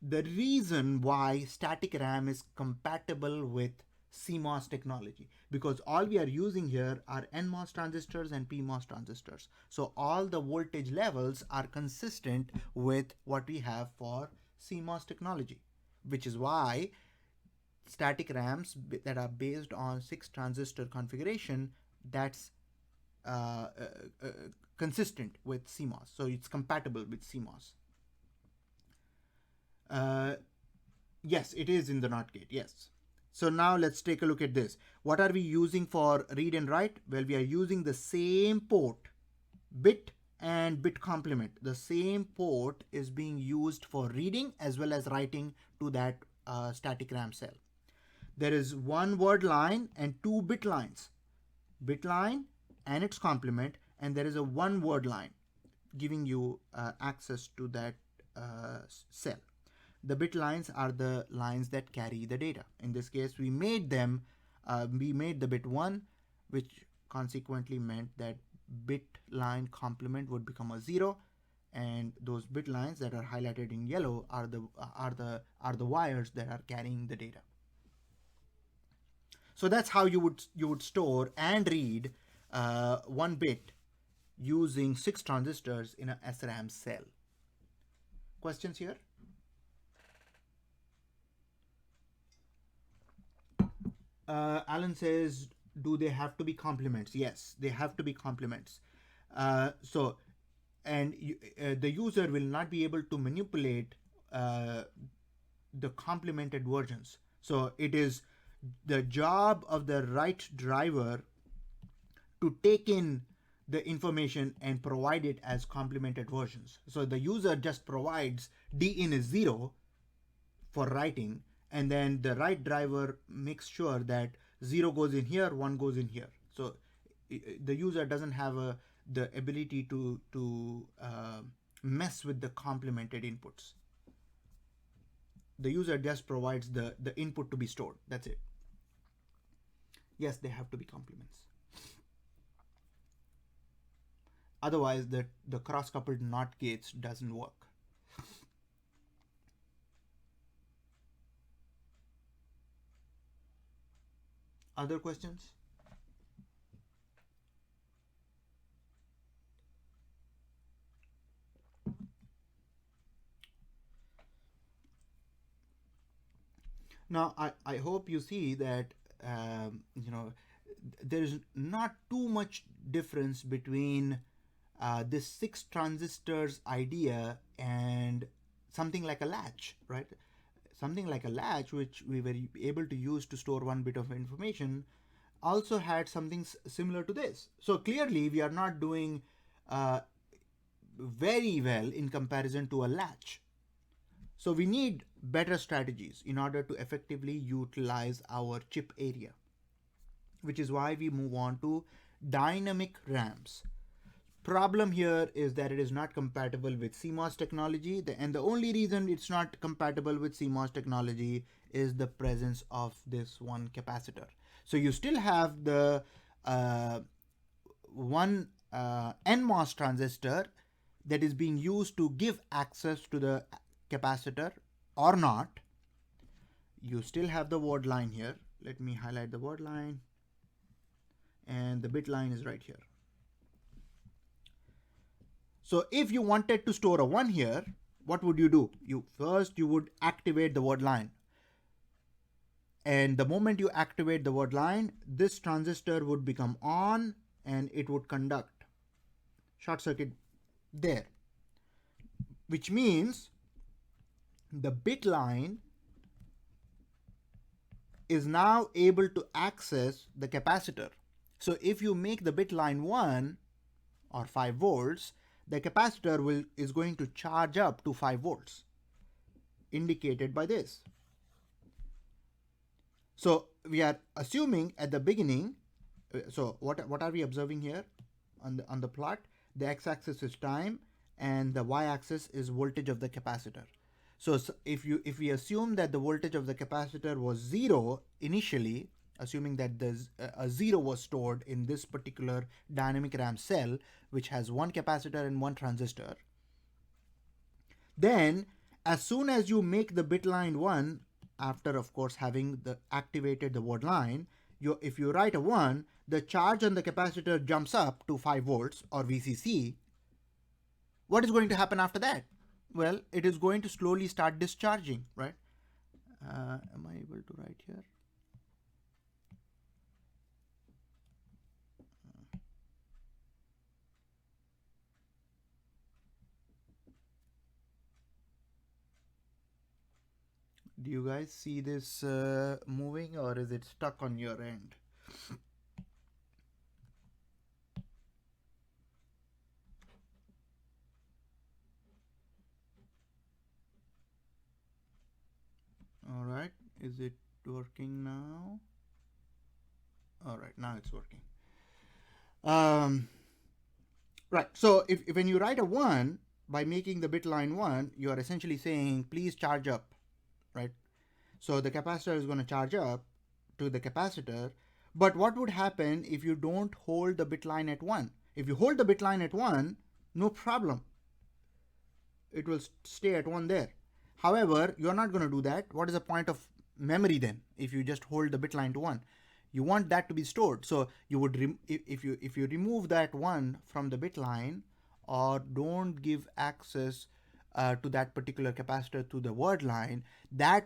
the reason why static RAM is compatible with CMOS technology, because all we are using here are NMOS transistors and PMOS transistors. So all the voltage levels are consistent with what we have for CMOS technology, which is why static RAMs that are based on 6 transistor configuration, that's consistent with CMOS. So it's compatible with CMOS. Yes, it is in the NOT gate, yes. So now let's take a look at this. What are we using for read and write? Well, we are using the same port, bit and bit complement. The same port is being used for reading as well as writing to that static RAM cell. There is one word line and 2 bit lines. Bit line and its complement, and there is a 1 word line giving you access to that cell. The bit lines are the lines that carry the data. In this case, we made them, we made the bit 1, which consequently meant that bit line complement would become a 0, and those bit lines that are highlighted in yellow are the wires that are carrying the data. So that's how you would store and read 1 bit using 6 transistors in a SRAM cell. Questions here? Alan says, Do they have to be complements? Yes, they have to be complements. So, and the user will not be able to manipulate uh, the complemented versions. So it is the job of the right driver to take in the information and provide it as complemented versions. So the user just provides D in is 0 for writing, and then the right driver makes sure that 0 goes in here, 1 goes in here. So the user doesn't have the ability to mess with the complemented inputs. The user just provides the input to be stored. That's it. Yes, they have to be complements. Otherwise, the cross-coupled NOT gates doesn't work. Other questions? Now, I hope you see that there is not too much difference between this 6 transistors idea and something like a latch, right? Something like a latch, which we were able to use to store 1 bit of information, also had something similar to this. So clearly, we are not doing very well in comparison to a latch. So we need better strategies in order to effectively utilize our chip area, which is why we move on to dynamic RAMs. Problem here is that it is not compatible with CMOS technology, and the only reason it's not compatible with CMOS technology is the presence of this one capacitor. So you still have the one NMOS transistor that is being used to give access to the capacitor or not. You still have the word line here. Let me highlight the word line, and the bit line is right here. So if you wanted to store a 1 here, what would you do? First you would activate the word line. And the moment you activate the word line, this transistor would become on and it would conduct short circuit there, which means the bit line is now able to access the capacitor. So if you make the bit line 1 or 5 volts, the capacitor is going to charge up to 5 volts, indicated by this. So we are assuming at the beginning, so what are we observing here on the plot? The x-axis is time and the y-axis is voltage of the capacitor. So if we assume that the voltage of the capacitor was 0 initially, assuming that a 0 was stored in this particular dynamic RAM cell, which has 1 capacitor and 1 transistor, then as soon as you make the bit line 1, after of course having activated the word line, if you write a 1, the charge on the capacitor jumps up to 5 volts or VCC. What is going to happen after that? Well, it is going to slowly start discharging, right? Am I able to write here? Do you guys see this moving, or is it stuck on your end? All right, is it working now? All right, now it's working. Right, so if when you write a 1, by making the bit line 1, you are essentially saying, please charge up, right? So the capacitor is going to charge up to the capacitor. But what would happen if you don't hold the bit line at 1? If you hold the bit line at 1, no problem. It will stay at 1 there. However, you're not going to do that. What is the point of memory then if you just hold the bit line to 1? You want that to be stored. So you would if you remove that 1 from the bit line, or don't give access to that particular capacitor to the word line, that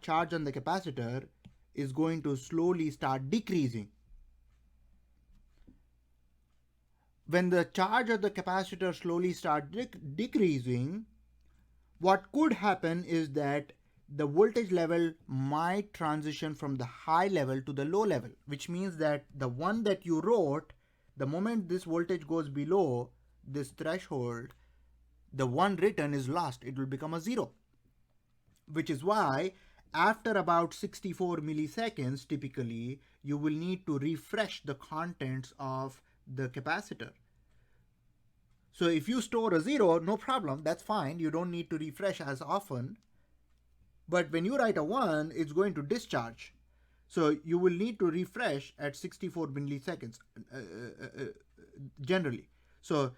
charge on the capacitor is going to slowly start decreasing. when the charge of the capacitor slowly starts decreasing, what could happen is that the voltage level might transition from the high level to the low level, which means that the one that you wrote, the moment this voltage goes below this threshold, the one written is lost. It will become a 0, which is why after about 64 milliseconds, typically, you will need to refresh the contents of the capacitor. So if you store a 0, no problem, that's fine. You don't need to refresh as often. But when you write a 1, it's going to discharge. So you will need to refresh at 64 milliseconds generally. So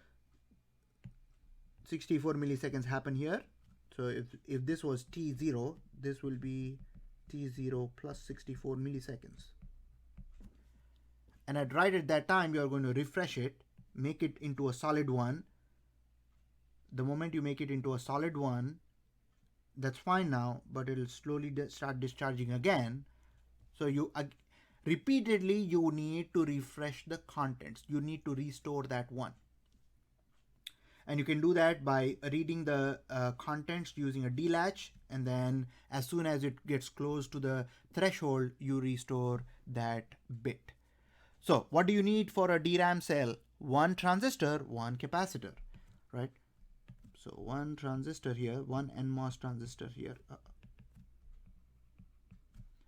64 milliseconds happen here. So if this was T0, this will be T0 plus 64 milliseconds. And right at that time, you're going to refresh it, make it into a solid 1. The moment you make it into a solid 1, that's fine now, but it'll slowly start discharging again. So you repeatedly, you need to refresh the contents. You need to restore that 1. And you can do that by reading the contents using a D-latch, and then as soon as it gets close to the threshold, you restore that bit. So what do you need for a DRAM cell? One transistor, one capacitor, right? So one transistor here, one NMOS transistor here,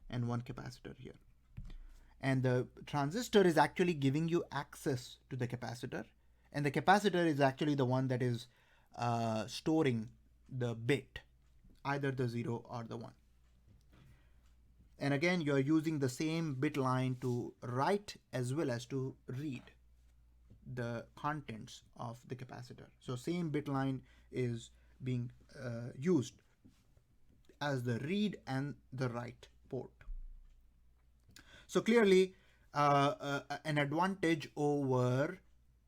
and one capacitor here. And the transistor is actually giving you access to the capacitor, and the capacitor is actually the one that is storing the bit, either the 0 or the 1. And again, you're using the same bit line to write as well as to read the contents of the capacitor. So same bit line is being used as the read and the write port. So clearly an advantage over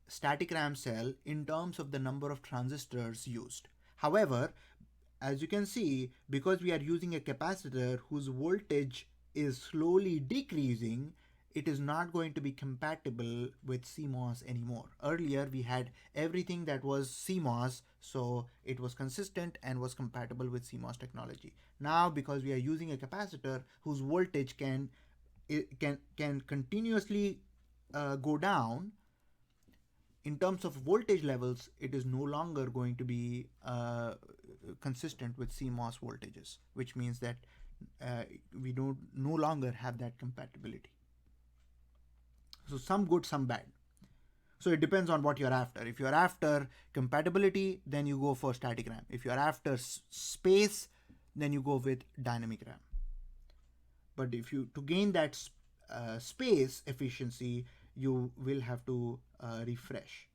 static RAM cell in terms of the number of transistors used. However, as you can see, because we are using a capacitor whose voltage is slowly decreasing, it is not going to be compatible with CMOS anymore. Earlier, we had everything that was CMOS, so it was consistent and was compatible with CMOS technology. Now, because we are using a capacitor whose voltage can continuously go down, in terms of voltage levels, it is no longer going to be consistent with CMOS voltages, which means that we don't no longer have that compatibility. So some good, some bad. So it depends on what you're after. If you're after compatibility, then you go for static RAM. If you're after space, then you go with dynamic RAM. But if you to gain that space efficiency, you will have to refresh.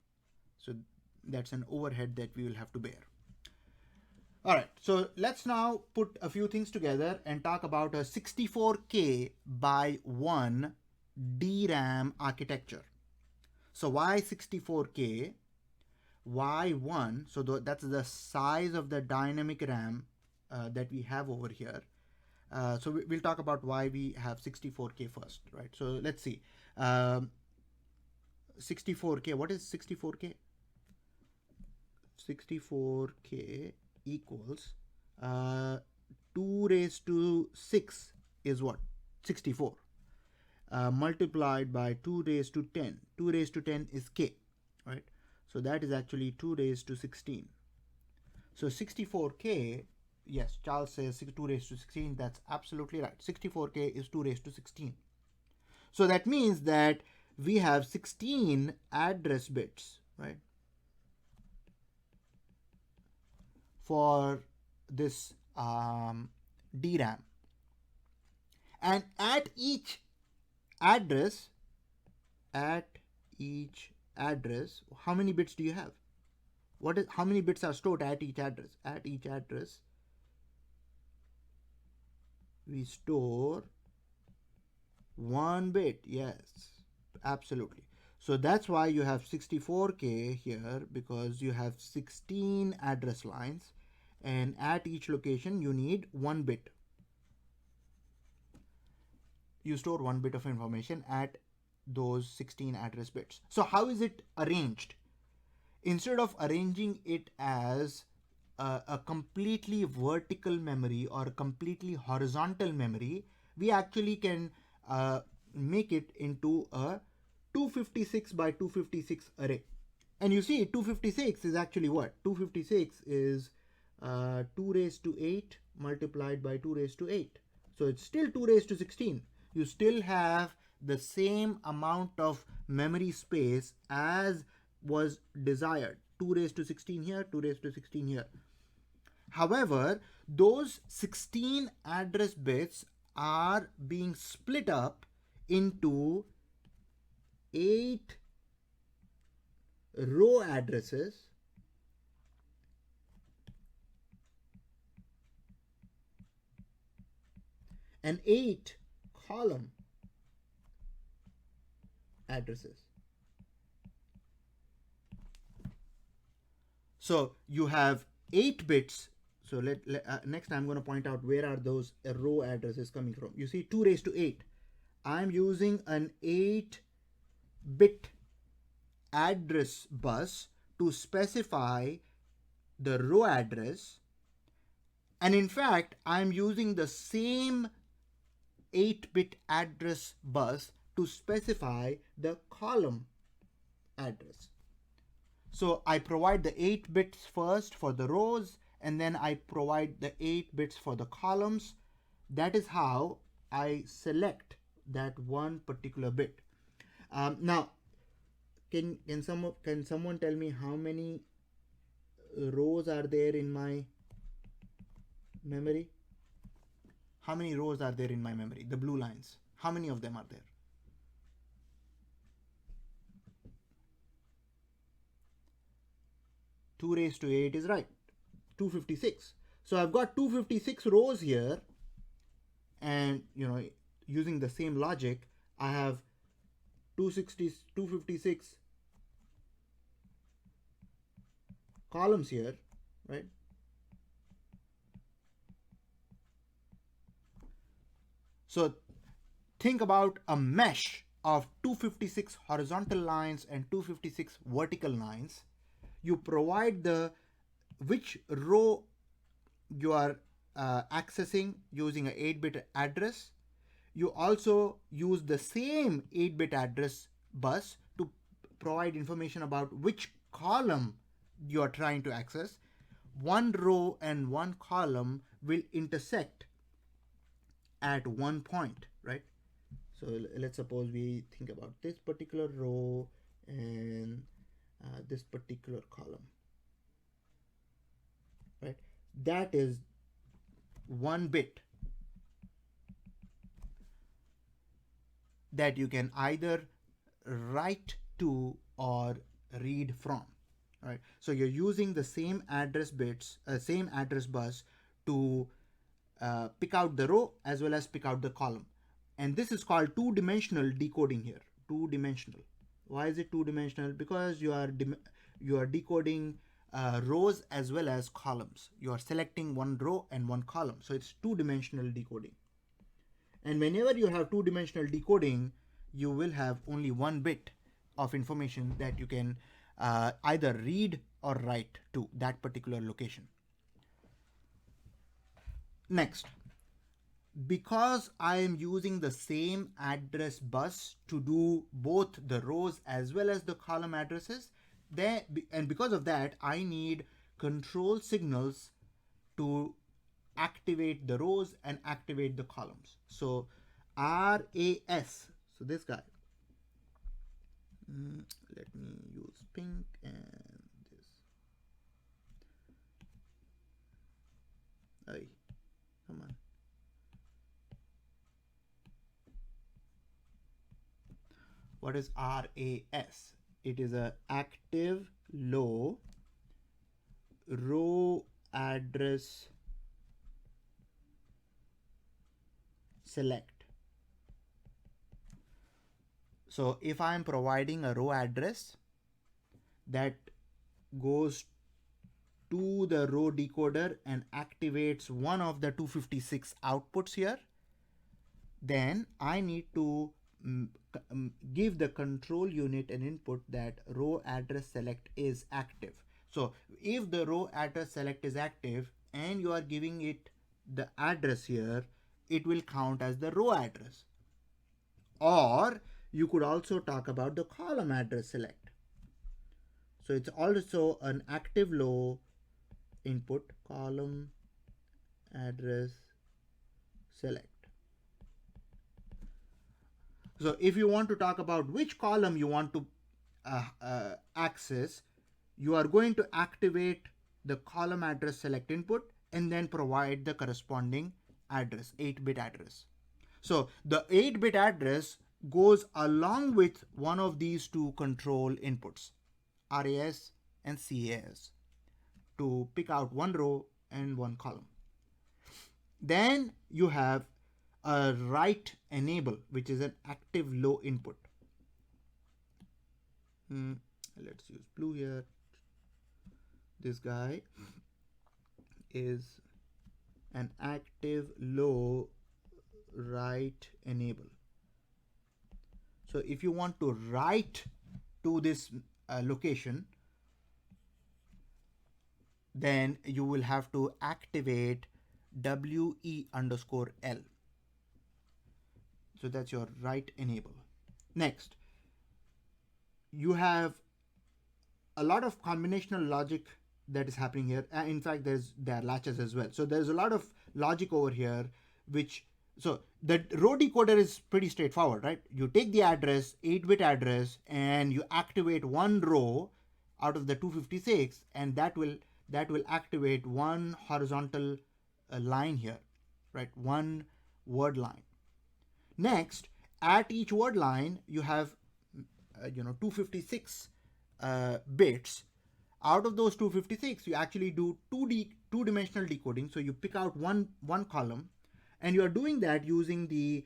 So that's an overhead that we will have to bear. All right, so let's now put a few things together and talk about a 64K by 1 DRAM architecture. So why 64K? Why 1? So that's the size of the dynamic RAM that we have over here. So we'll talk about why we have 64K first, right? So let's see. 64K, what is 64K? 64K equals 2 raised to 6 is what? 64. Multiplied by 2 raised to 10. 2 raised to 10 is K, right? So that is actually 2 raised to 16. So 64K, yes, Charles says 2 raised to 16. That's absolutely right. 64K is 2 raised to 16. So that means that we have 16 address bits, right, for this DRAM. And at each address, how many bits do you have? How many bits are stored at each address? At each address, we store 1 bit. Yes, absolutely. So that's why you have 64K here, because you have 16 address lines, and at each location you need 1 bit. You store 1 bit of information at those 16 address bits. So how is it arranged? Instead of arranging it as a completely vertical memory or completely horizontal memory, we actually can make it into a 256 by 256 array. And you see 256 is actually what? 256 is 2 raised to 8 multiplied by 2 raised to 8. So it's still 2 raised to 16. You still have the same amount of memory space as was desired. 2 raised to 16 here, 2 raised to 16 here. However, those 16 address bits are being split up into 8 row addresses and 8 column addresses. So you have 8 bits. So next I'm going to point out where are those row addresses coming from. You see 2 raised to 8. I'm using an 8-bit address bus to specify the row address, and in fact I'm using the same 8-bit address bus to specify the column address. So I provide the 8 bits first for the rows, and then I provide the 8 bits for the columns. That is how I select that one particular bit. Now, can someone tell me how many rows are there in my memory? How many rows are there in my memory? The blue lines. How many of them are there? Two raised to 8 is right. 256. So I've got 256 rows here, and using the same logic, I have 256 columns here, right? So think about a mesh of 256 horizontal lines and 256 vertical lines. You provide which row you are accessing using an 8-bit address. You also use the same 8-bit address bus to provide information about which column you are trying to access. One row and one column will intersect at one point, right? So let's suppose we think about this particular row and this particular column, right? That is one bit that you can either write to or read from, right? So you're using the same address bits, same address bus to pick out the row as well as pick out the column. And this is called two-dimensional decoding here. Two-dimensional. Why is it two-dimensional? Because you are decoding rows as well as columns. You are selecting one row and one column. So it's two-dimensional decoding. And whenever you have two-dimensional decoding, you will have only one bit of information that you can either read or write to that particular location. Next, because I am using the same address bus to do both the rows as well as the column addresses, and because of that, I need control signals to activate the rows and activate the columns. So RAS, so this guy, let me use pink and this. Ay, come on. What is RAS? It is a active low row address select. So if I am providing a row address that goes to the row decoder and activates one of the 256 outputs here, then I need to give the control unit an input that row address select is active. So if the row address select is active and you are giving it the address here, it will count as the row address. Or you could also talk about the column address select. So it's also an active low input, column address select. So if you want to talk about which column you want to access, you are going to activate the column address select input and then provide the corresponding address, 8-bit address. So the 8-bit address goes along with one of these two control inputs, RAS and CAS, to pick out one row and one column. Then you have a write enable, which is an active low input. Let's use blue here. This guy is an active low write enable. So if you want to write to this location, then you will have to activate WE_L. So that's your write enable. Next, you have a lot of combinational logic that is happening here. In fact, there are latches as well. So there's a lot of logic over here, so the row decoder is pretty straightforward, right? You take the address, 8-bit address, and you activate one row out of the 256, and that will activate one horizontal line here, right? One word line. Next, at each word line, you have 256 bits. Out of those 256, you actually do two-dimensional decoding. So you pick out one column, and you are doing that using the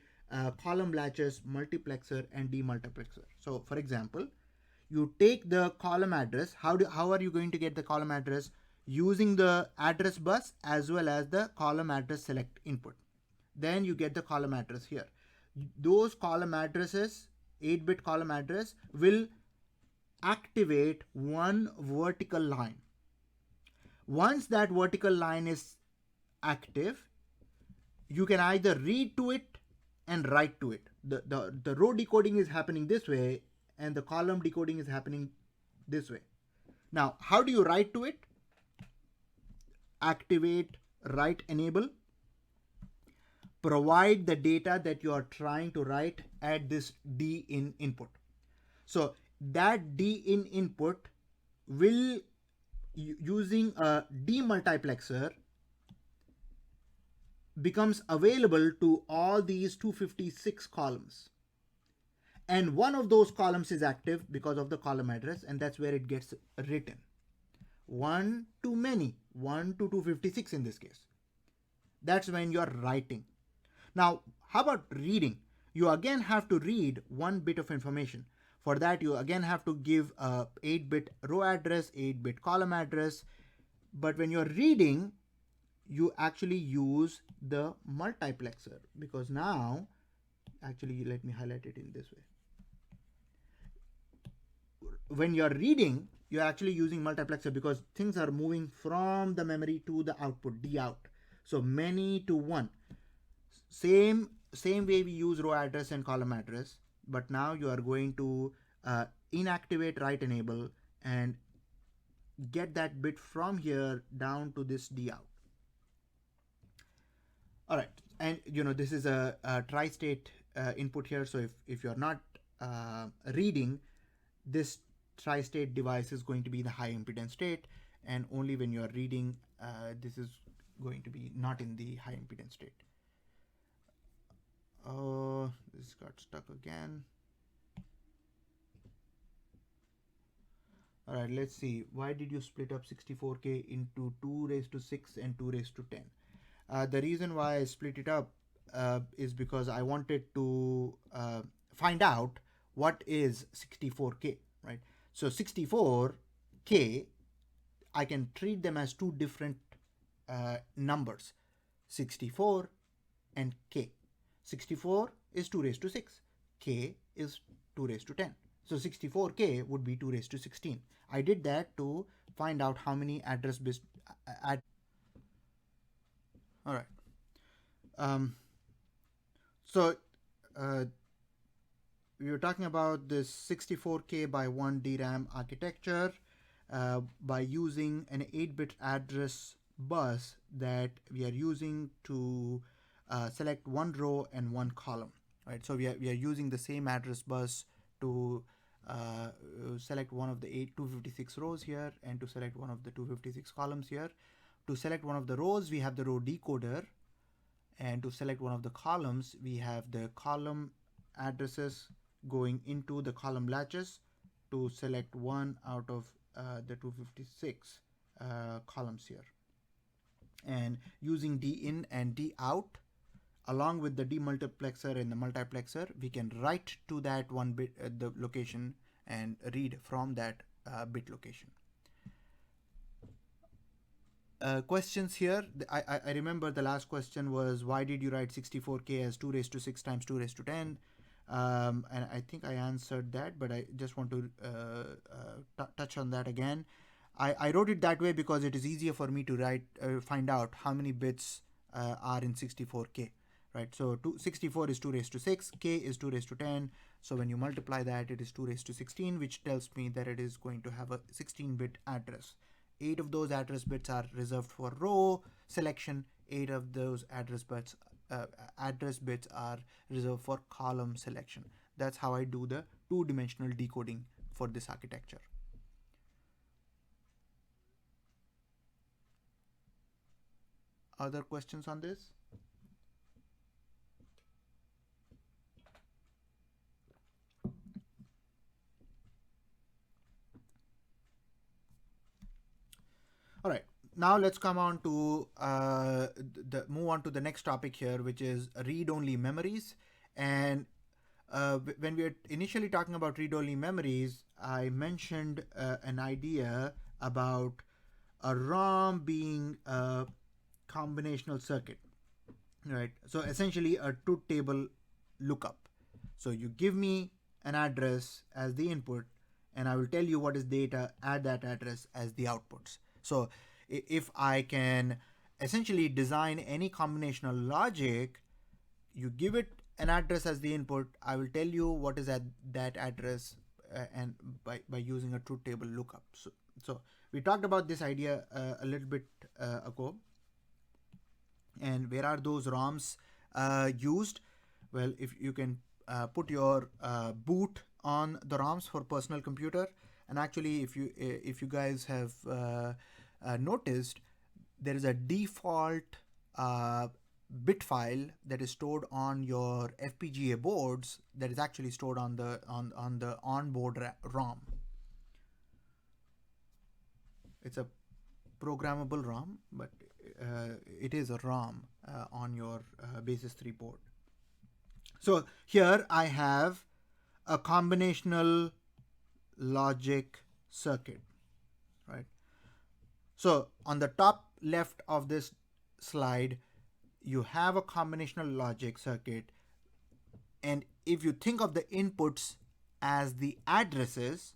column latches multiplexer and demultiplexer. So for example, you take the column address. How are you going to get the column address? Using the address bus as well as the column address select input. Then you get the column address here. Those column addresses, 8-bit column address, will activate one vertical line. Once that vertical line is active, you can either read to it and write to it. The row decoding is happening this way and the column decoding is happening this way. Now, how do you write to it? Activate write enable. Provide the data that you are trying to write at this D in input. So that D in input will, using a demultiplexer, becomes available to all these 256 columns. And one of those columns is active because of the column address, and that's where it gets written. One to many, 1 to 256 in this case. That's when you're writing. Now, how about reading? You again have to read one bit of information. For that, you again have to give a 8-bit row address, 8-bit column address. But when you're reading, you actually use the multiplexer, because now, actually, let me highlight it in this way. When you're reading, you're actually using multiplexer because things are moving from the memory to the output, D out. So many to one. Same way we use row address and column address, but now you are going to inactivate write enable and get that bit from here down to this D out. All right, and this is a tri-state input here. So if you're not reading, this tri-state device is going to be the high impedance state, and only when you're reading, this is going to be not in the high impedance state. Oh, this got stuck again. All right, let's see. Why did you split up 64K into 2 raised to 6 and 2 raised to 10? The reason why I split it up is because I wanted to find out what is 64K, right? So 64K, I can treat them as two different numbers, 64 and K. 64 is 2 raised to 6. k is 2 raised to 10. So 64k would be 2 raised to 16. I did that to find out how many address bits. All right. So we were talking about this 64k by 1 DRAM architecture by using an 8-bit address bus that we are using to select one row and one column. Right. So we are using the same address bus to select one of the 256 rows here and to select one of the 256 columns here. To select one of the rows, we have the row decoder, and to select one of the columns, we have the column addresses going into the column latches to select one out of the 256 columns here. And using D in and D out, along with the demultiplexer and the multiplexer, we can write to that one bit the location and read from that bit location. Questions here. I remember the last question was, why did you write 64k as 2 raised to 6 times 2 raised to 10? And I think I answered that, but I just want to touch on that again. I wrote it that way because it is easier for me to find out how many bits are in 64k, right? So 64 is 2 raised to 6, k is 2 raised to 10. So when you multiply that, it is 2 raised to 16, which tells me that it is going to have a 16-bit address. 8 of those address bits are reserved for row selection. 8 of those address bits are reserved for column selection. That's how I do the two-dimensional decoding for this architecture. Other questions on this? All right, now let's come on to move on to the next topic here, which is read-only memories. And when we were initially talking about read-only memories, I mentioned an idea about a ROM being a combinational circuit, right? So essentially a truth table lookup. So you give me an address as the input, and I will tell you what is data at that address as the outputs. So if I can essentially design any combinational logic, you give it an address as the input, I will tell you what is at that address and by using a truth table lookup. So we talked about this idea a little bit ago. And where are those ROMs used? Well, if you can put your boot on the ROMs for personal computer, and actually if you guys have noticed, there is a default bit file that is stored on your FPGA boards that is actually stored on the onboard ROM. It's a programmable ROM, but it is a ROM on your Basis 3 board. So here I have a combinational logic circuit, right? So on the top left of this slide, you have a combinational logic circuit. And if you think of the inputs as the addresses,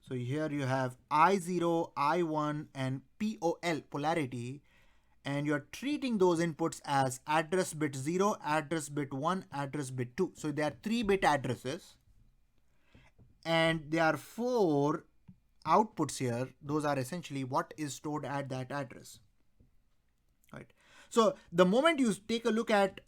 so here you have I0, I1, and POL, polarity, and you're treating those inputs as address bit 0, address bit 1, address bit 2. So they are 3-bit addresses, and there are 4 outputs here. Those are essentially what is stored at that address, right? So the moment you take a look at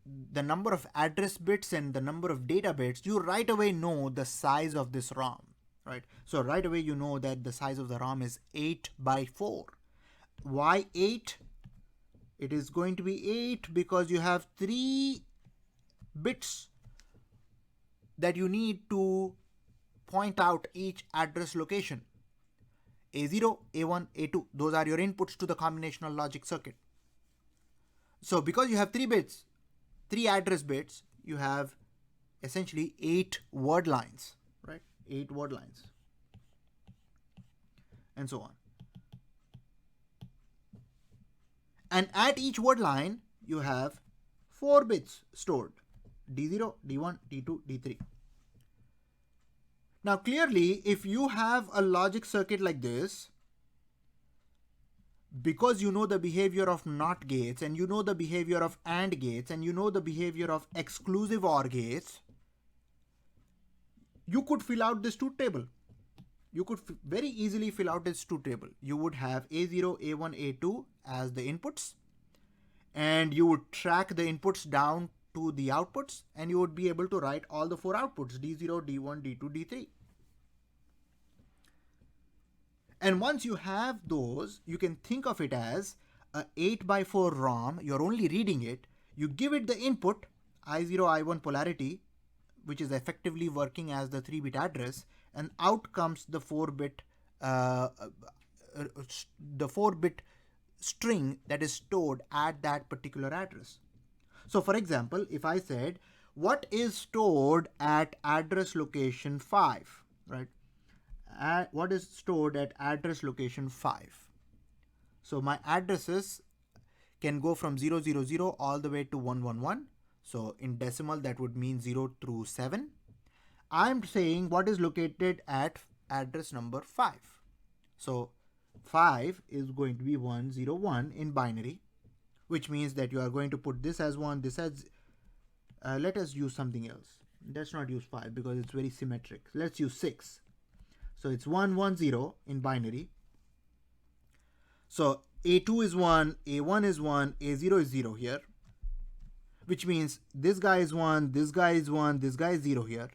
the number of address bits and the number of data bits, you right away know the size of this ROM. Right. So right away you know that the size of the ROM is 8 by 4. Why 8? It is going to be 8 because you have 3 bits that you need to point out each address location. A0, A1, A2, those are your inputs to the combinational logic circuit. So because you have 3 bits, 3 address bits, you have essentially 8 word lines, right? 8 word lines, and so on. And at each word line, you have 4 bits stored. D0, D1, D2, D3. Now clearly, if you have a logic circuit like this, because you know the behavior of NOT gates and you know the behavior of AND gates and you know the behavior of exclusive OR gates, you could fill out this truth table. You could very easily fill out this truth table. You would have A0, A1, A2 as the inputs, and you would track the inputs down to the outputs, and you would be able to write all the 4 outputs, D0, D1, D2, D3. And once you have those, you can think of it as a 8x4 ROM. You're only reading it. You give it the input, I0, I1 polarity, which is effectively working as the 3-bit address, and out comes the 4-bit string that is stored at that particular address. So for example, if I said, what is stored at address location 5, right? What is stored at address location 5? So my addresses can go from 000 all the way to 111. So in decimal, that would mean 0 through 7. I'm saying what is located at address number 5. So 5 is going to be 101 in binary, which means that you are going to put this as 1, this as, let us use something else. Let's not use 5 because it's very symmetric. Let's use 6. So it's 110 in binary. So A2 is 1, A1 is 1, A0 is 0 here, which means this guy is 1, this guy is 1, this guy is 0 here.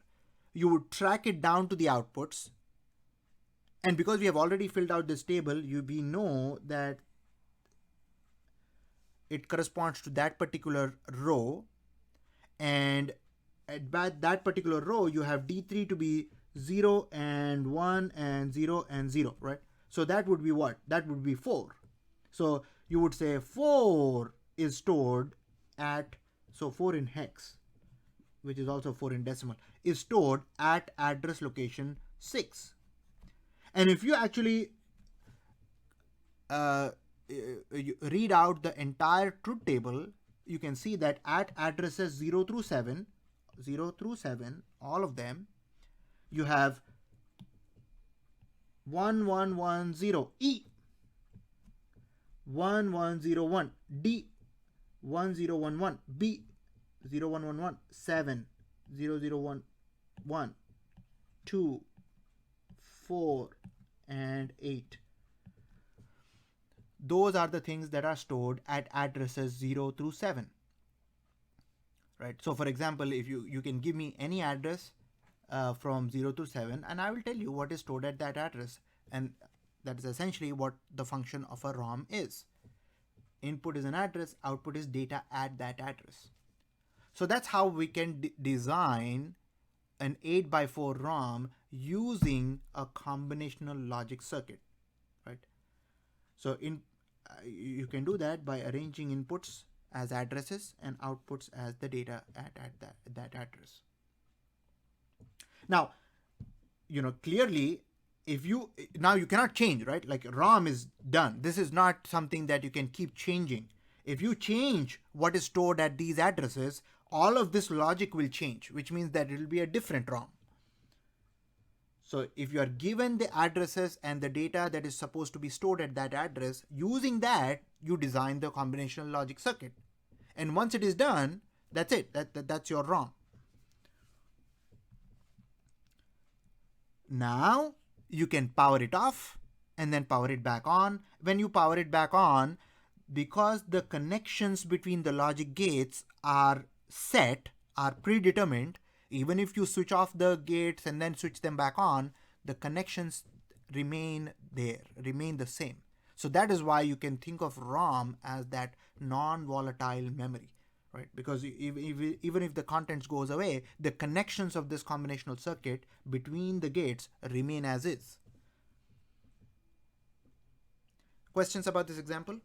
You would track it down to the outputs. And because we have already filled out this table, we know that it corresponds to that particular row. And at that particular row, you have D3 to be 0 and 1 and 0 and 0, right? So that would be what? That would be 4. So you would say 4 is stored at, so 4 in hex, which is also 4 in decimal, is stored at address location 6. And if you actually you read out the entire truth table, you can see that at addresses 0 through 7, all of them, you have 1110 E, 1101 D, 1011 B, 0111 7, 0011 1, 2, 4, and 8. Those are the things that are stored at addresses 0 through 7. Right. So for example, if you can give me any address from 0 to 7, and I will tell you what is stored at that address. And that is essentially what the function of a ROM is. Input is an address, output is data at that address. So that's how we can design an 8x4 ROM using a combinational logic circuit, right? So you can do that by arranging inputs as addresses and outputs as the data at that address. Now, clearly, now you cannot change, right? Like ROM is done. This is not something that you can keep changing. If you change what is stored at these addresses, all of this logic will change, which means that it will be a different ROM. So if you are given the addresses and the data that is supposed to be stored at that address, using that, you design the combinational logic circuit. And once it is done, that's it. That's your ROM. Now you can power it off and then power it back on. When you power it back on, because the connections between the logic gates are set, are predetermined, even if you switch off the gates and then switch them back on, the connections remain there, remain the same. So that is why you can think of ROM as that non-volatile memory, right? Because even if the contents goes away, the connections of this combinational circuit between the gates remain as is. Questions about this example?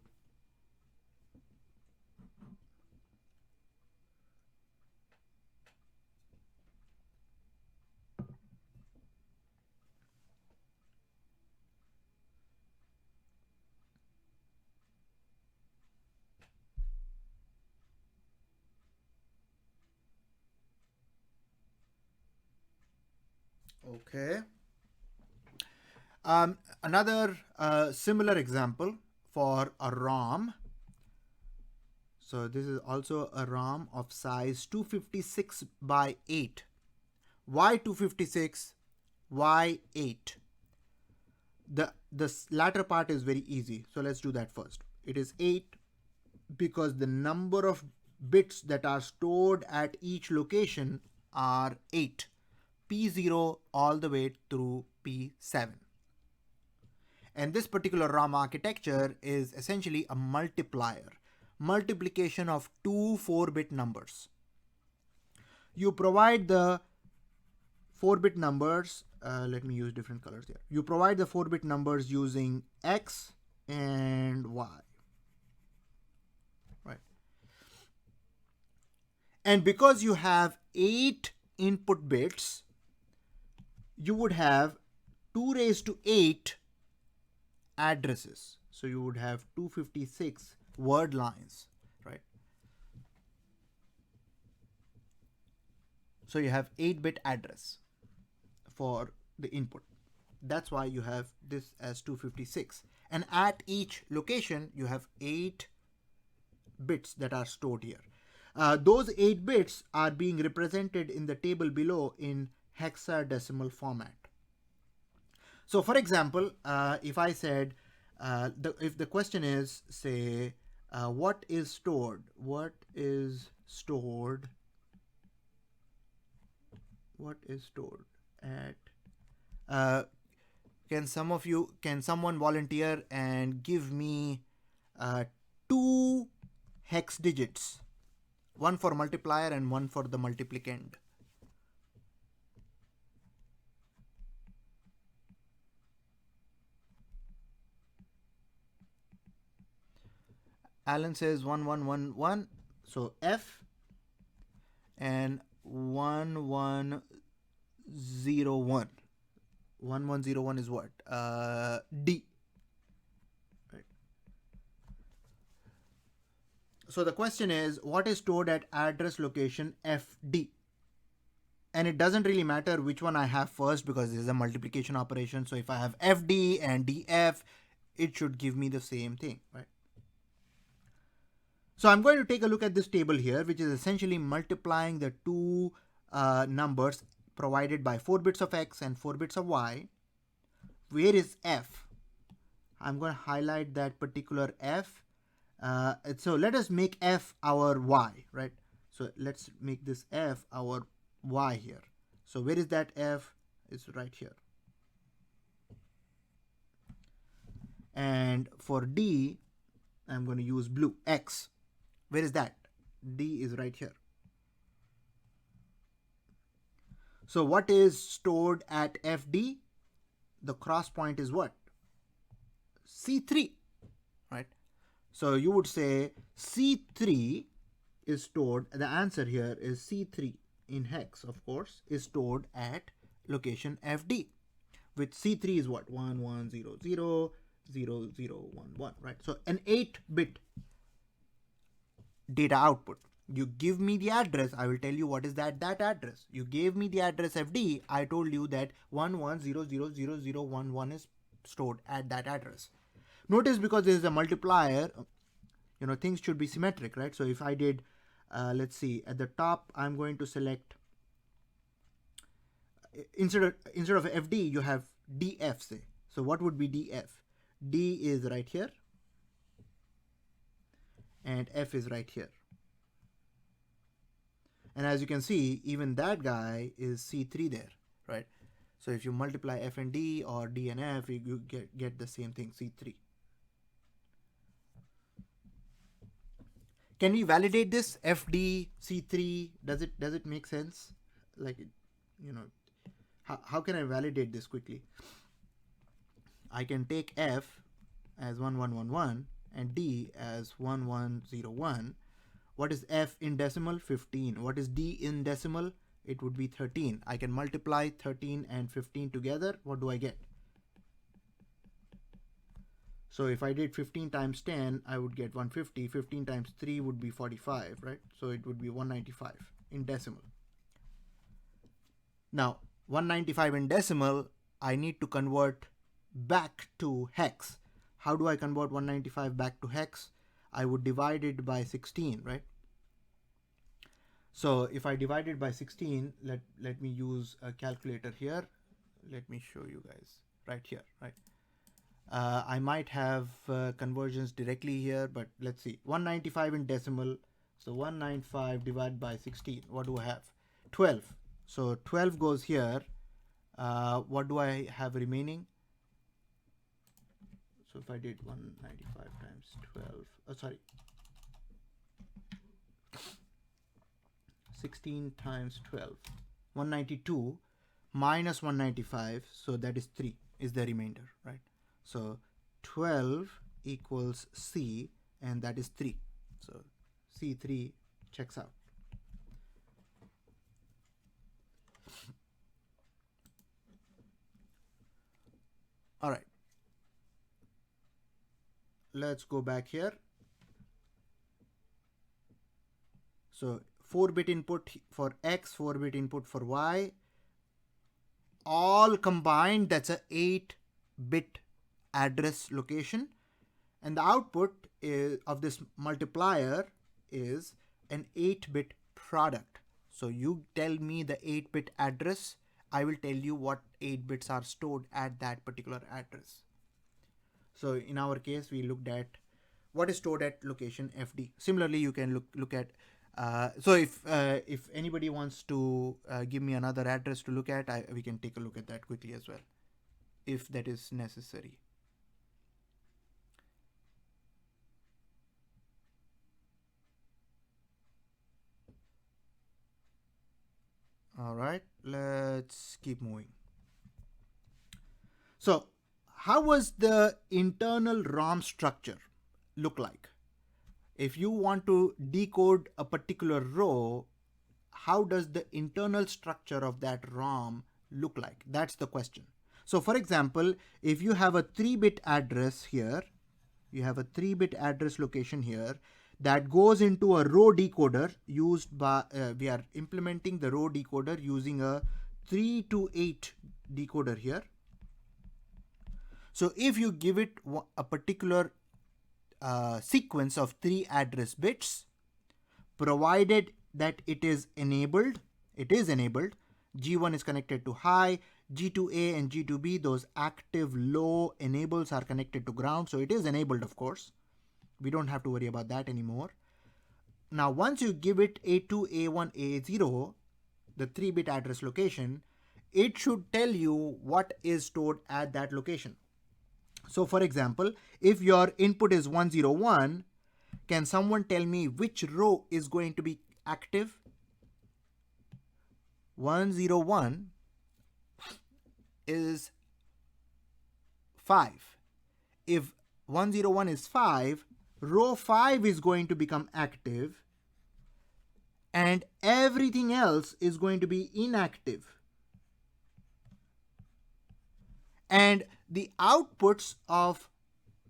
Okay. Another similar example for a ROM. So this is also a ROM of size 256 by 8. Why 256? Why 8? The latter part is very easy. So let's do that first. It is 8 because the number of bits that are stored at each location are 8. P0 all the way through P7. And this particular ROM architecture is essentially a multiplier, multiplication of two 4-bit numbers. You provide the 4-bit numbers, let me use different colors here. You provide the 4-bit numbers using X and Y, right? And because you have 8 input bits, you would have 2 raised to 8 addresses. So you would have 256 word lines, right? So you have 8-bit address for the input. That's why you have this as 256. And at each location, you have 8 bits that are stored here. Those 8 bits are being represented in the table below in hexadecimal format. So for example, if I said, if the question is, say, what is stored at, can someone volunteer and give me 2 hex digits, one for multiplier and one for the multiplicand? Alan says 1111, so F, and 1101. 1101 is what? D. Right. So the question is, what is stored at address location FD? And it doesn't really matter which one I have first because this is a multiplication operation. So if I have FD and DF, it should give me the same thing, right? So I'm going to take a look at this table here, which is essentially multiplying the two numbers provided by 4 bits of X and 4 bits of Y. Where is F? I'm going to highlight that particular F. So let us make F our Y, right? So let's make this F our Y here. So where is that F? It's right here. And for D, I'm going to use blue, X. Where is that? D is right here. So what is stored at FD? The cross point is what? C3, right? So you would say C3 is stored, the answer here is C3 in hex, of course, is stored at location FD, which C3 is what? 11000011, right? So an 8-bit data output. You give me the address, I will tell you what is that address. You gave me the address FD, I told you that 11000011 is stored at that address. Notice because this is a multiplier, you know, things should be symmetric, right? So if I did, let's see, at the top, I'm going to select, instead of FD, you have DF, say. So what would be DF? D is right here, and F is right here. And as you can see, even that guy is C3 there, right? So if you multiply F and D or D and F, you get the same thing, C3. Can we validate this? FD, C3, does it make sense? Like, you know, how can I validate this quickly? I can take F as 1111 and D as 1101. What is F in decimal? 15. What is D in decimal? It would be 13. I can multiply 13 and 15 together. What do I get? So if I did 15 times 10, I would get 150. 15 times 3 would be 45, right? So it would be 195 in decimal. Now, 195 in decimal, I need to convert back to hex. How do I convert 195 back to hex? I would divide it by 16, right? So if I divide it by 16, let me use a calculator here. Let me show you guys right here, right? I might have conversions directly here, but let's see. 195 in decimal. So 195 divided by 16. What do I have? 12. So 12 goes here. What do I have remaining? So if I did 195 times 12, 16 times 12, 192 minus 195, so that is 3 is the remainder, right? So 12 equals C, and that is 3. So C3 checks out. All right. Let's go back here. So 4-bit input for X, 4-bit input for Y, all combined, that's a 8-bit address location, and the output of this multiplier is an 8-bit product. So you tell me the 8-bit address, I will tell you what 8 bits are stored at that particular address. So in our case, we looked at what is stored at location FD. Similarly, you can look at so if anybody wants to give me another address to look at, we can take a look at that quickly as well, if that is necessary. All right, let's keep moving. So how was the internal ROM structure look like? If you want to decode a particular row, how does the internal structure of that ROM look like? That's the question. So for example, if you have a 3-bit address here, you have a 3-bit address location here that goes into a row decoder used by, we are implementing the row decoder using a 3 to 8 decoder here. So if you give it a particular sequence of 3 address bits, provided that it is enabled, G1 is connected to high, G2A and G2B, those active low enables are connected to ground, so it is enabled, of course. We don't have to worry about that anymore. Now once you give it A2, A1, A0, the 3-bit address location, it should tell you what is stored at that location. So for example, if your input is 101, can someone tell me which row is going to be active? 101 is 5. If 101 is 5, row 5 is going to become active and everything else is going to be inactive. And the outputs of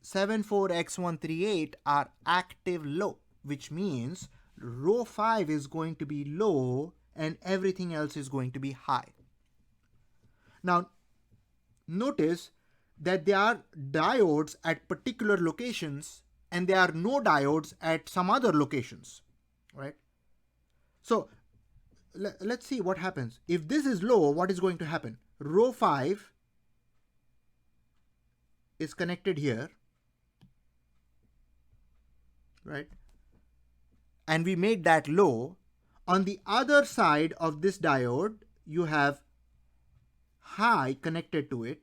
74x138 are active low, which means row 5 is going to be low and everything else is going to be high. Now, notice that there are diodes at particular locations and there are no diodes at some other locations, right? So let's see what happens. If this is low, what is going to happen? Row 5 is connected here, right? And we made that low. On the other side of this diode, you have high connected to it.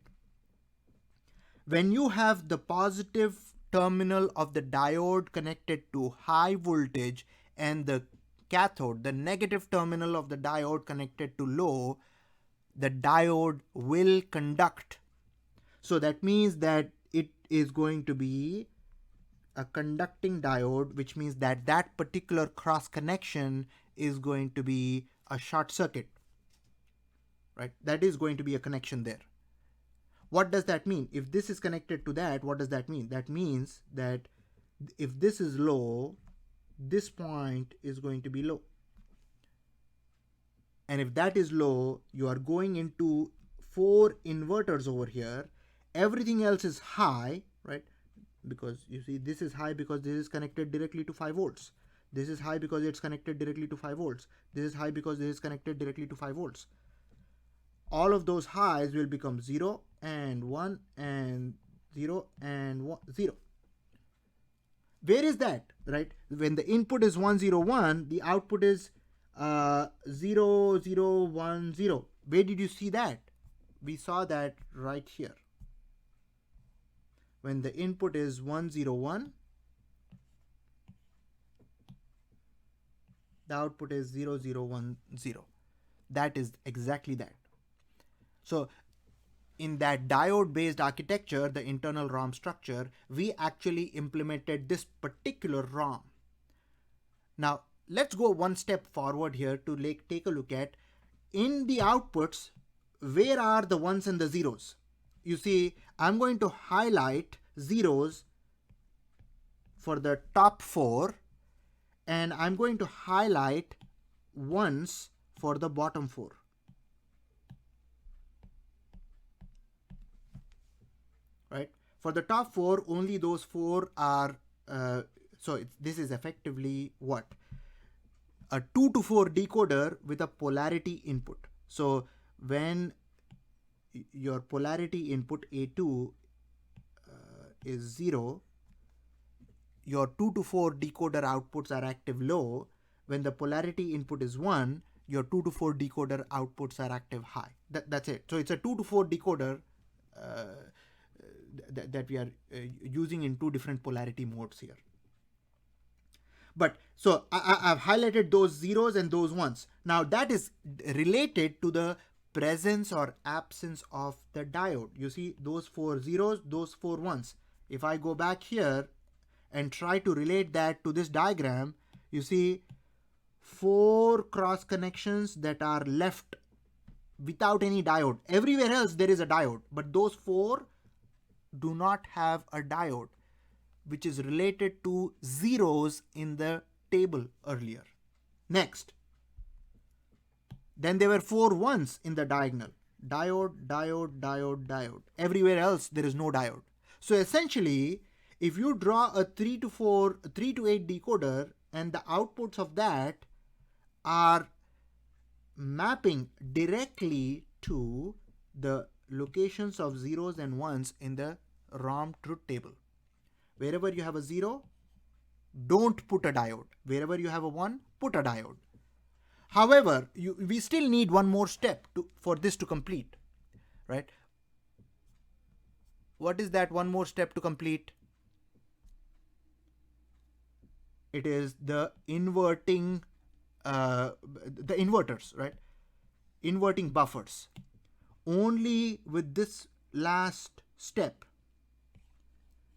When you have the positive terminal of the diode connected to high voltage and the cathode, the negative terminal of the diode connected to low, the diode will conduct. So that means that it is going to be a conducting diode, which means that that particular cross connection is going to be a short circuit, right? That is going to be a connection there. What does that mean? If this is connected to that, what does that mean? That means that if this is low, this point is going to be low. And if that is low, you are going into 4 inverters over here. Everything else is high, right? Because you see this is high because this is connected directly to 5 volts. This is high because it's connected directly to 5 volts. This is high because this is connected directly to 5 volts. All of those highs will become 0 and 1 and 0 and 1, 0. Where is that, right? When the input is 101, the output is 0, 0, 1, 0. Where did you see that? We saw that right here. When the input is 101, the output is 0, 0, 1, 0. That is exactly that. So in that diode-based architecture, the internal Rom structure, we actually implemented this particular Rom. Now, let's go one step forward here to take a look at, in the outputs, where are the ones and the zeros? You see, I'm going to highlight zeros for the top 4, and I'm going to highlight ones for the bottom 4. Right? For the top 4, only those 4 are, this is effectively what? A 2 to 4 decoder with a polarity input. So when your polarity input A2 is 0, your 2 to 4 decoder outputs are active low. When the polarity input is 1, your 2 to 4 decoder outputs are active high. That's it. So it's a 2 to 4 decoder that we are using in 2 different polarity modes here. But so I've highlighted those zeros and those ones. Now that is related to the presence or absence of the diode. You see those 4 zeros, those 4 ones. If I go back here and try to relate that to this diagram, you see 4 cross connections that are left without any diode. Everywhere else there is a diode, but those 4 do not have a diode, which is related to zeros in the table earlier. Next, then there were 4 ones in the diagonal. Diode, diode, diode, diode. Everywhere else there is no diode. So essentially, if you draw a 3 to 8 decoder and the outputs of that are mapping directly to the locations of zeros and ones in the Rom truth table. Wherever you have a 0, don't put a diode. Wherever you have a 1, put a diode. However, we still need one more step for this to complete, right? What is that one more step to complete? It is the inverting, the inverters, right? Inverting buffers. Only with this last step,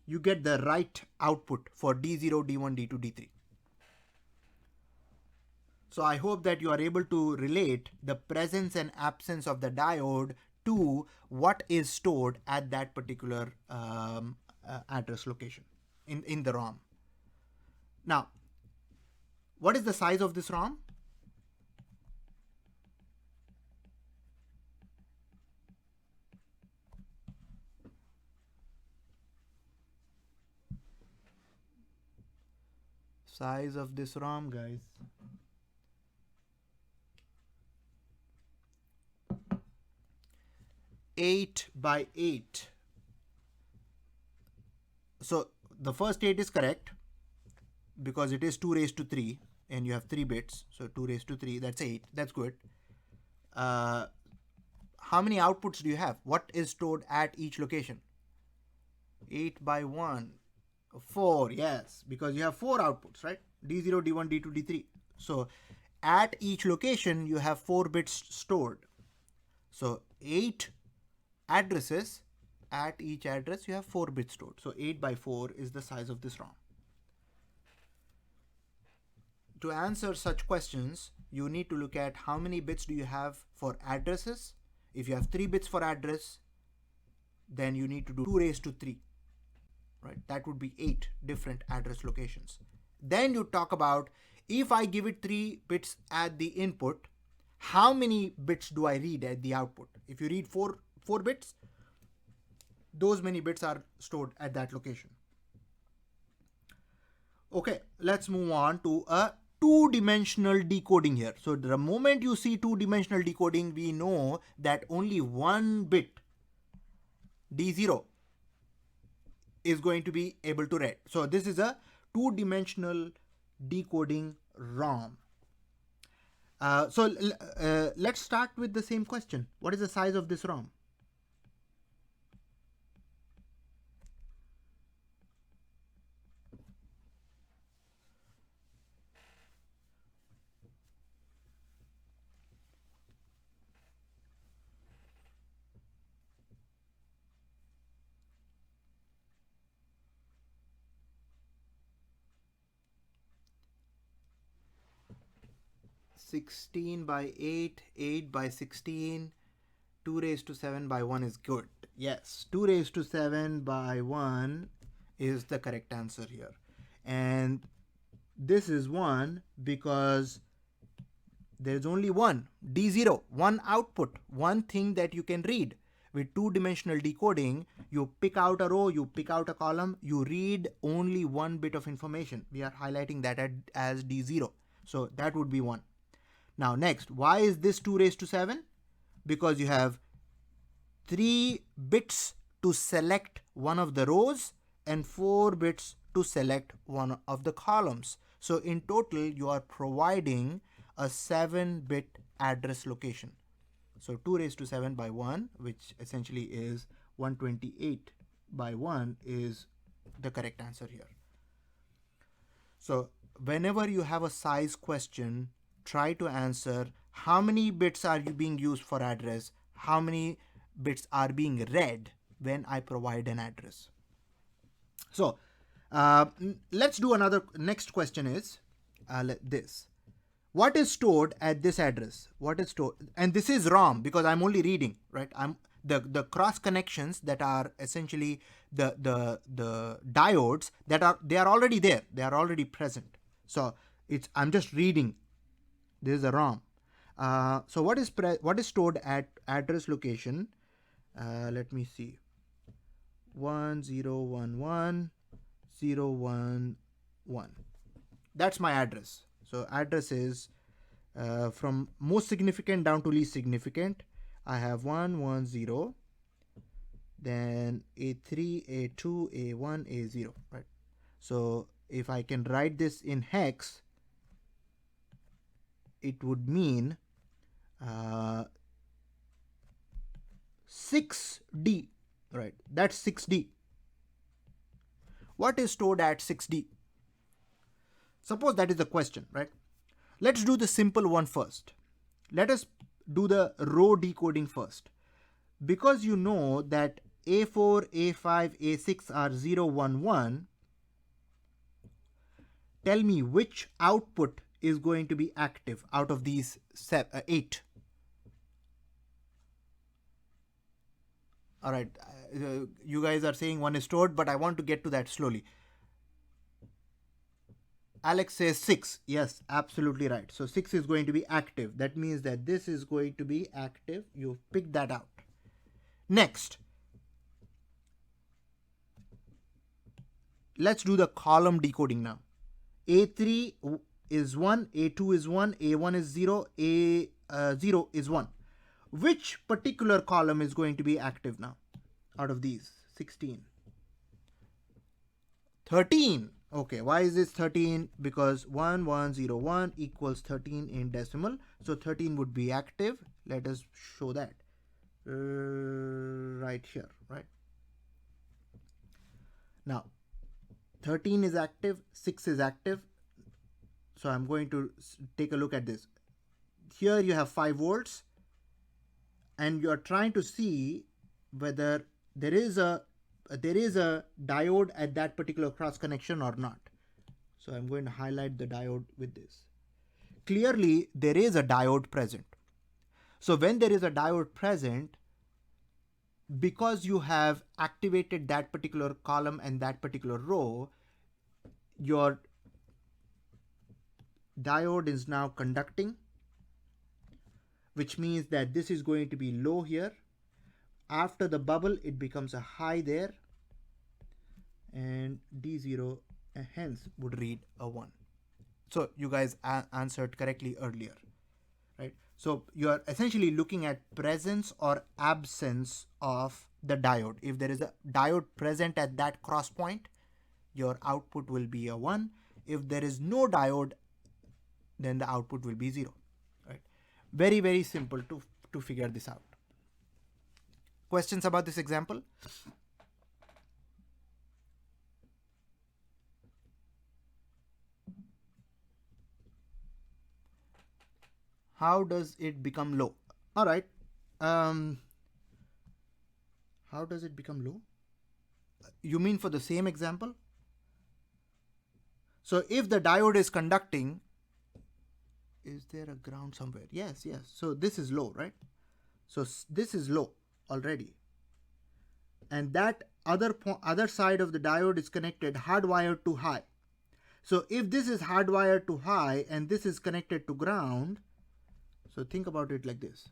you get the right output for D0, D1, D2, D3. So I hope that you are able to relate the presence and absence of the diode to what is stored at that particular address location in the ROM. Now, what is the size of this ROM? Size of this ROM, guys. Eight by 8. So the first 8 is correct because it is 2 raised to 3 and you have 3 bits. So 2 raised to 3, that's 8. That's good. How many outputs do you have? What is stored at each location? 8 by 1. 4, yes, because you have 4 outputs, right? D0, D1, D2, D3. So at each location, you have 4 bits stored. So 8 addresses, at each address, you have 4 bits stored. So 8 by 4 is the size of this ROM. To answer such questions, you need to look at how many bits do you have for addresses. If you have 3 bits for address, then you need to do 2 raised to 3. Right? That would be 8 different address locations. Then you talk about, if I give it 3 bits at the input, how many bits do I read at the output? If you read four bits, those many bits are stored at that location. Okay, let's move on to a two-dimensional decoding here. So the moment you see two-dimensional decoding, we know that only one bit, D0, is going to be able to read. So this is a two-dimensional decoding ROM. Let's start with the same question. What is the size of this ROM? (16 by 8, 8 by 16, 2 raised to 7 by 1 is good. Yes, 2 raised to 7 by 1 is the correct answer here. And this is 1 because there's only one, D0, one output, one thing that you can read. With two-dimensional decoding, you pick out a row, you pick out a column, you read only one bit of information. We are highlighting that as D0. So that would be 1. Now next, why is this 2 raised to 7? Because you have 3 bits to select one of the rows and 4 bits to select one of the columns. So in total, you are providing a 7-bit address location. So 2 raised to 7 by 1, which essentially is 128 by 1, is the correct answer here. So whenever you have a size question, try to answer how many bits are you being used for address, how many bits are being read when I provide an address. So let's do another. Next question is this. What is stored at this address? What is stored? And this is ROM because I'm only reading, right? I'm the cross connections that are essentially the diodes that are already there. They are already present. So I'm just reading. This is a ROM. So what is stored at address location? Let me see. 1011 011. That's my address. So address is from most significant down to least significant. I have 110, then A3, A2, A1, A0, right? So if I can write this in hex, it would mean 6D, right? That's 6D. What is stored at 6D? Suppose that is the question, right? Let's do the simple one first. Let us do the row decoding first. Because you know that A4, A5, A6 are 0, 1, 1, tell me which output is going to be active out of these 8. All right, you guys are saying 1 is stored, but I want to get to that slowly. Alex says 6. Yes, absolutely right. So 6 is going to be active. That means that this is going to be active. You pick that out. Next, let's do the column decoding now. A3 is 1, A2 is 1, A1 is 0, A0 is 1. Which particular column is going to be active now out of these 16? 13. Okay, why is this 13? Because 1101 equals 13 in decimal. So 13 would be active. Let us show that right here, right? Now, 13 is active, 6 is active. So I'm going to take a look at this. Here you have 5 volts and you're trying to see whether there is a diode at that particular cross connection or not. So I'm going to highlight the diode with this. Clearly, there is a diode present. So when there is a diode present, because you have activated that particular column and that particular row, your diode is now conducting. which means that this is going to be low here. After the bubble, it becomes a high there, and D0 hence would read a 1. So you guys answered correctly earlier, right? So you are essentially looking at presence or absence of the diode. If there is a diode present at that cross point, your output will be a 1. If there is no diode, then the output will be 0, right? Very, very simple to figure this out. Questions about this example? How does it become low? All right. How does it become low? You mean for the same example? So if the diode is conducting, is there a ground somewhere? Yes, yes. So this is low, right? So this is low already. And that other side of the diode is connected hardwired to high. So if this is hardwired to high and this is connected to ground, so think about it like this.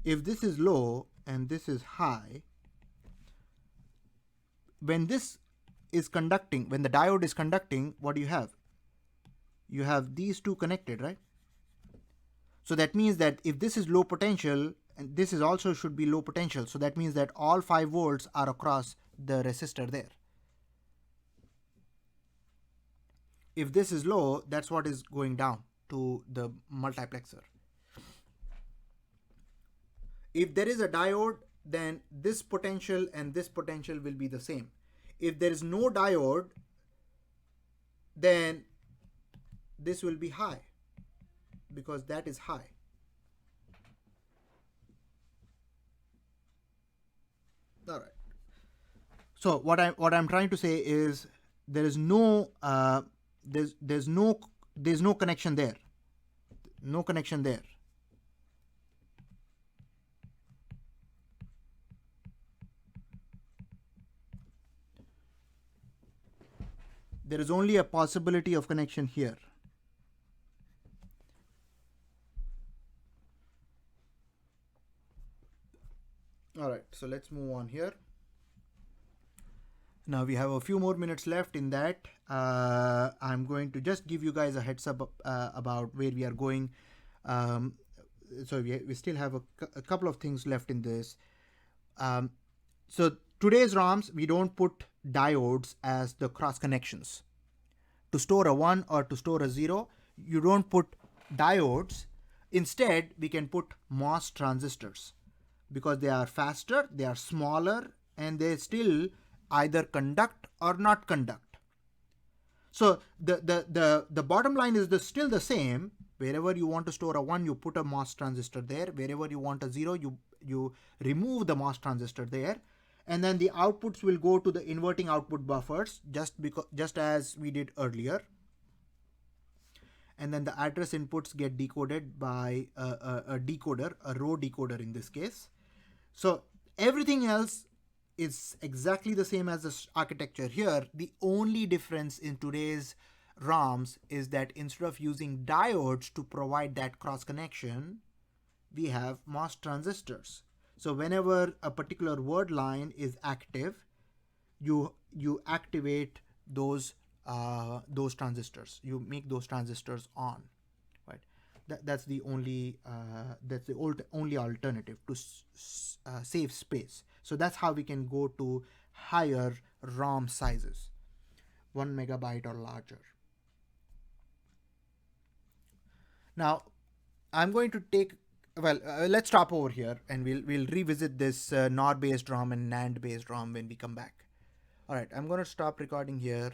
If this is low and this is high, when this is conducting, when the diode is conducting, what do you have? You have these two connected, right? So that means that if this is low potential, and this is also should be low potential, so that means that all 5 volts are across the resistor there. If this is low, that's what is going down to the multiplexer. If there is a diode, then this potential and this potential will be the same. If there is no diode, then this will be high because that is high. All right. So what I'm trying to say is there is no there's no connection there. No connection there. There is only a possibility of connection here. All right, so let's move on here. Now we have a few more minutes left in that. I'm going to just give you guys a heads up about where we are going. So we still have a couple of things left in this. So today's ROMs, we don't put diodes as the cross connections. To store a 1 or to store a 0, you don't put diodes. Instead, we can put MOS transistors because they are faster, they are smaller, and they still either conduct or not conduct. So the bottom line is still the same. Wherever you want to store a 1, you put a MOS transistor there. Wherever you want a 0, you remove the MOS transistor there. And then the outputs will go to the inverting output buffers just as we did earlier. And then the address inputs get decoded by a decoder, a row decoder in this case. So everything else is exactly the same as the architecture here. The only difference in today's ROMs is that instead of using diodes to provide that cross connection, we have MOS transistors. So whenever a particular word line is active, you activate those transistors. You make those transistors on, right? That's the only only alternative to save space. So that's how we can go to higher ROM sizes, 1 megabyte or larger. Now, I'm going to take. Well, let's stop over here and we'll revisit this NOR based ROM and NAND based ROM when we come back. All right, I'm going to stop recording here.